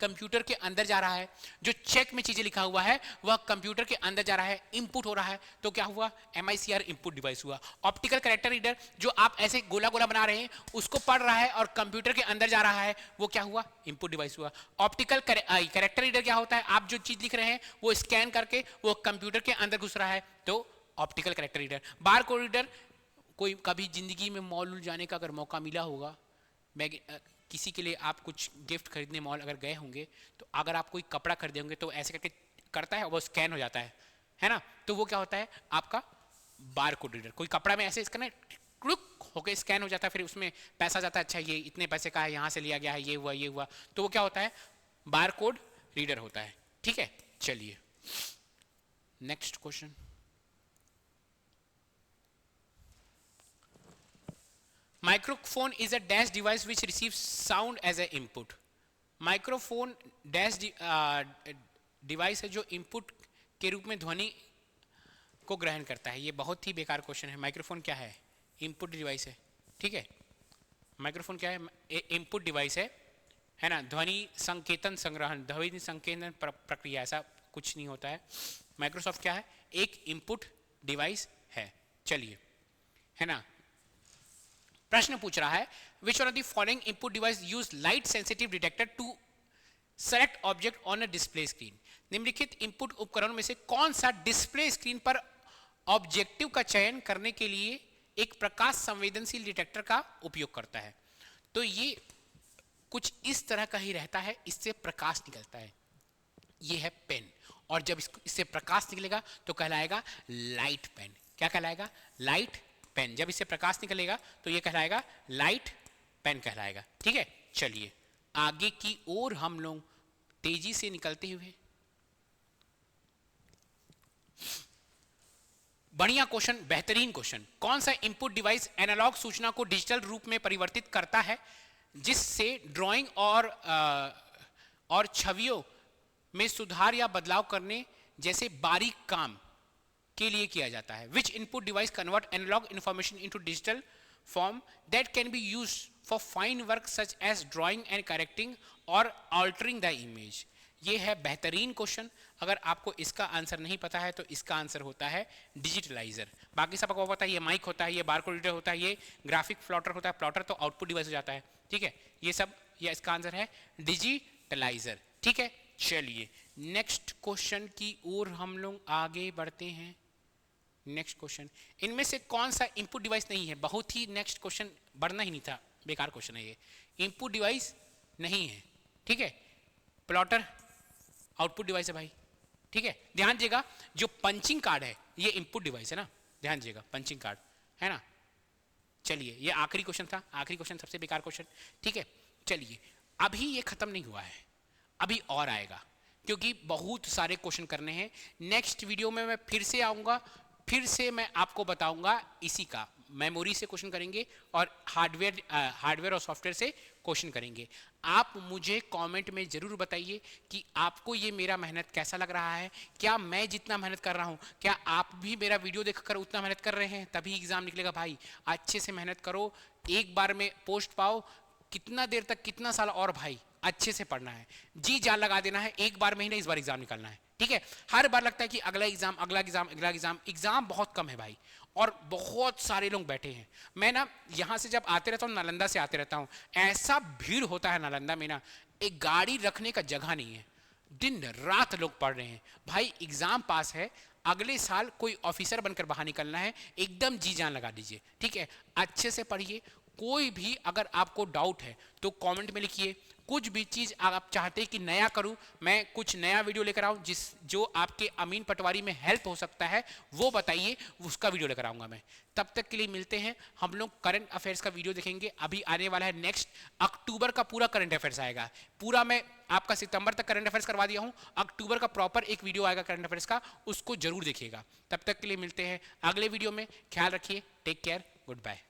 कंप्यूटर के अंदर जा रहा है। जो चेक में चीजें लिखा हुआ है वह कंप्यूटर के अंदर जा रहा है, इनपुट हो रहा है। तो क्या हुआ? MICR इनपुट डिवाइस हुआ। ऑप्टिकल कैरेक्टर रीडर जो आप ऐसे गोला गोला बना रहे हैं उसको पढ़ रहा है और कंप्यूटर के अंदर जा रहा है, वो क्या हुआ? इनपुट डिवाइस हुआ। ऑप्टिकल कैरेक्टर रीडर क्या होता है? आप जो चीज लिख रहे हैं वो स्कैन करके वो कंप्यूटर के अंदर घुस रहा है, तो optical character reader. Barcode reader, कोई कभी जिंदगी में मॉल जाने का अगर मौका मिला होगा, किसी के लिए आप कुछ गिफ्ट खरीदने मॉल अगर गए होंगे, तो अगर आप कोई कपड़ा खरीदे होंगे तो ऐसे करके करता है, वो स्कैन हो जाता है ना, तो वो क्या होता है? आपका बारकोड रीडर। कोई कपड़ा में ऐसे इसका क्लिक होके स्कैन हो जाता है, फिर उसमें पैसा जाता है, अच्छा ये इतने पैसे का है, यहाँ से लिया गया है, ये हुआ ये हुआ, तो वो क्या होता है? बारकोड रीडर होता है। ठीक है, चलिए next question. Microphone is a dash device which receives sound as an input. Microphone dash device है जो इनपुट के रूप में ध्वनि को ग्रहण करता है। ये बहुत ही बेकार क्वेश्चन है। माइक्रोफोन क्या है? इनपुट डिवाइस है। ठीक है, माइक्रोफोन क्या है? इनपुट डिवाइस है ना। ध्वनि संकेतन संग्रहण, ध्वनि संकेतन प्रक्रिया, ऐसा कुछ नहीं होता है। माइक्रोसॉफ्ट क्या है? एक इनपुट डिवाइस है। चलिए, है ना। प्रश्न पूछ रहा है, which one of the following input device use light sensitive detector to select object on a display screen? निम्नलिखित इनपुट उपकरणों में से कौन सा डिस्प्ले स्क्रीन पर ऑब्जेक्टिव का चयन करने के लिए एक प्रकाश संवेदनशील डिटेक्टर का उपयोग करता है? तो ये कुछ इस तरह का ही रहता है, इससे प्रकाश निकलता है। ये है पेन, और जब इससे प्रकाश निकलेगा तो कहलाएगा लाइट पेन। क्या कहलाएगा? Light pen. जब इससे प्रकाश निकलेगा तो ये कहलाएगा लाइट पेन कहलाएगा। ठीक है, चलिए आगे की ओर हम लोग तेजी से निकलते हुए। बढ़िया क्वेश्चन, बेहतरीन क्वेश्चन। कौन सा इनपुट डिवाइस एनालॉग सूचना को डिजिटल रूप में परिवर्तित करता है जिससे ड्राइंग और छवियों में सुधार या बदलाव करने जैसे बारीक काम के लिए किया जाता है? Which input device convert analog information into digital form that can be used for fine work such as drawing and correcting or altering the image? ये है बेहतरीन क्वेश्चन। अगर आपको इसका आंसर नहीं पता है तो इसका आंसर होता है डिजिटलाइजर। बाकी सब आपको पता है, ये माइक होता है, ये बारकोड रीडर होता है, ये ग्राफिक प्लॉटर होता है। प्लॉटर तो आउटपुट डिवाइस हो जाता है। ठीक है, ये सब, ये इसका आंसर है डिजिटलाइजर। ठीक है, चलिए नेक्स्ट क्वेश्चन की ओर हम लोग आगे बढ़ते हैं। नेक्स्ट क्वेश्चन, इनमें से कौन सा इनपुट डिवाइस नहीं है? बहुत ही नेक्स्ट क्वेश्चन बढ़ना ही नहीं था, बेकार क्वेश्चन है ये। इनपुट डिवाइस नहीं है। ठीक है, प्लॉटर आउटपुट डिवाइस है भाई। ठीक है, ध्यान दीजिएगा, जो पंचिंग कार्ड है ये इनपुट डिवाइस है ना, ध्यान दीजिएगा, पंचिंग कार्ड है ना। चलिए, ये आखिरी क्वेश्चन था, आखिरी क्वेश्चन सबसे बेकार क्वेश्चन, ठीक है। चलिए, अभी ये खत्म नहीं हुआ है, अभी और आएगा, क्योंकि बहुत सारे क्वेश्चन करने हैं। नेक्स्ट वीडियो में मैं फिर से आऊँगा, फिर से मैं आपको बताऊंगा इसी का, मेमोरी से क्वेश्चन करेंगे और हार्डवेयर और सॉफ्टवेयर से क्वेश्चन करेंगे। आप मुझे कमेंट में ज़रूर बताइए कि आपको ये मेरा मेहनत कैसा लग रहा है। क्या मैं जितना मेहनत कर रहा हूँ, क्या आप भी मेरा वीडियो देखकर उतना मेहनत कर रहे हैं? तभी एग्ज़ाम निकलेगा भाई। अच्छे से मेहनत करो, एक बार में पोस्ट पाओ। कितना देर तक, कितना साल और भाई, अच्छे से पढ़ना है, जी जान लगा देना है। एक बार में ही नहीं, इस बार एग्जाम निकालना है, ठीक है। हर बार लगता है कि अगला एग्जाम, अगला एग्जाम, अगला एग्जाम, एग्जाम बहुत कम है भाई, और बहुत सारे लोग बैठे हैं। मैं ना यहाँ से जब आते रहता हूँ, नालंदा से आते रहता हूँ, ऐसा भीड़ होता है नालंदा में ना, एक गाड़ी रखने का जगह नहीं है, दिन रात लोग पढ़ रहे हैं भाई। एग्जाम पास है, अगले साल कोई ऑफिसर बनकर बाहर निकलना है, एकदम जी जान लगा दीजिए, ठीक है। अच्छे से पढ़िए। कोई भी अगर आपको डाउट है तो कमेंट में लिखिए। कुछ भी चीज़ आप चाहते हैं कि नया करूं, मैं कुछ नया वीडियो लेकर आऊं जो आपके अमीन पटवारी में हेल्प हो सकता है, वो बताइए, उसका वीडियो लेकर आऊंगा मैं। तब तक के लिए मिलते हैं, हम लोग करंट अफेयर्स का वीडियो देखेंगे। अभी आने वाला है नेक्स्ट अक्टूबर का पूरा करंट अफेयर्स आएगा। पूरा मैं आपका सितंबर तक करंट अफेयर्स करवा दिया हूं, अक्टूबर का प्रॉपर एक वीडियो आएगा करंट अफेयर्स का, उसको जरूर देखिएगा। तब तक के लिए मिलते हैं अगले वीडियो में। ख्याल रखिए, टेक केयर, गुड बाय।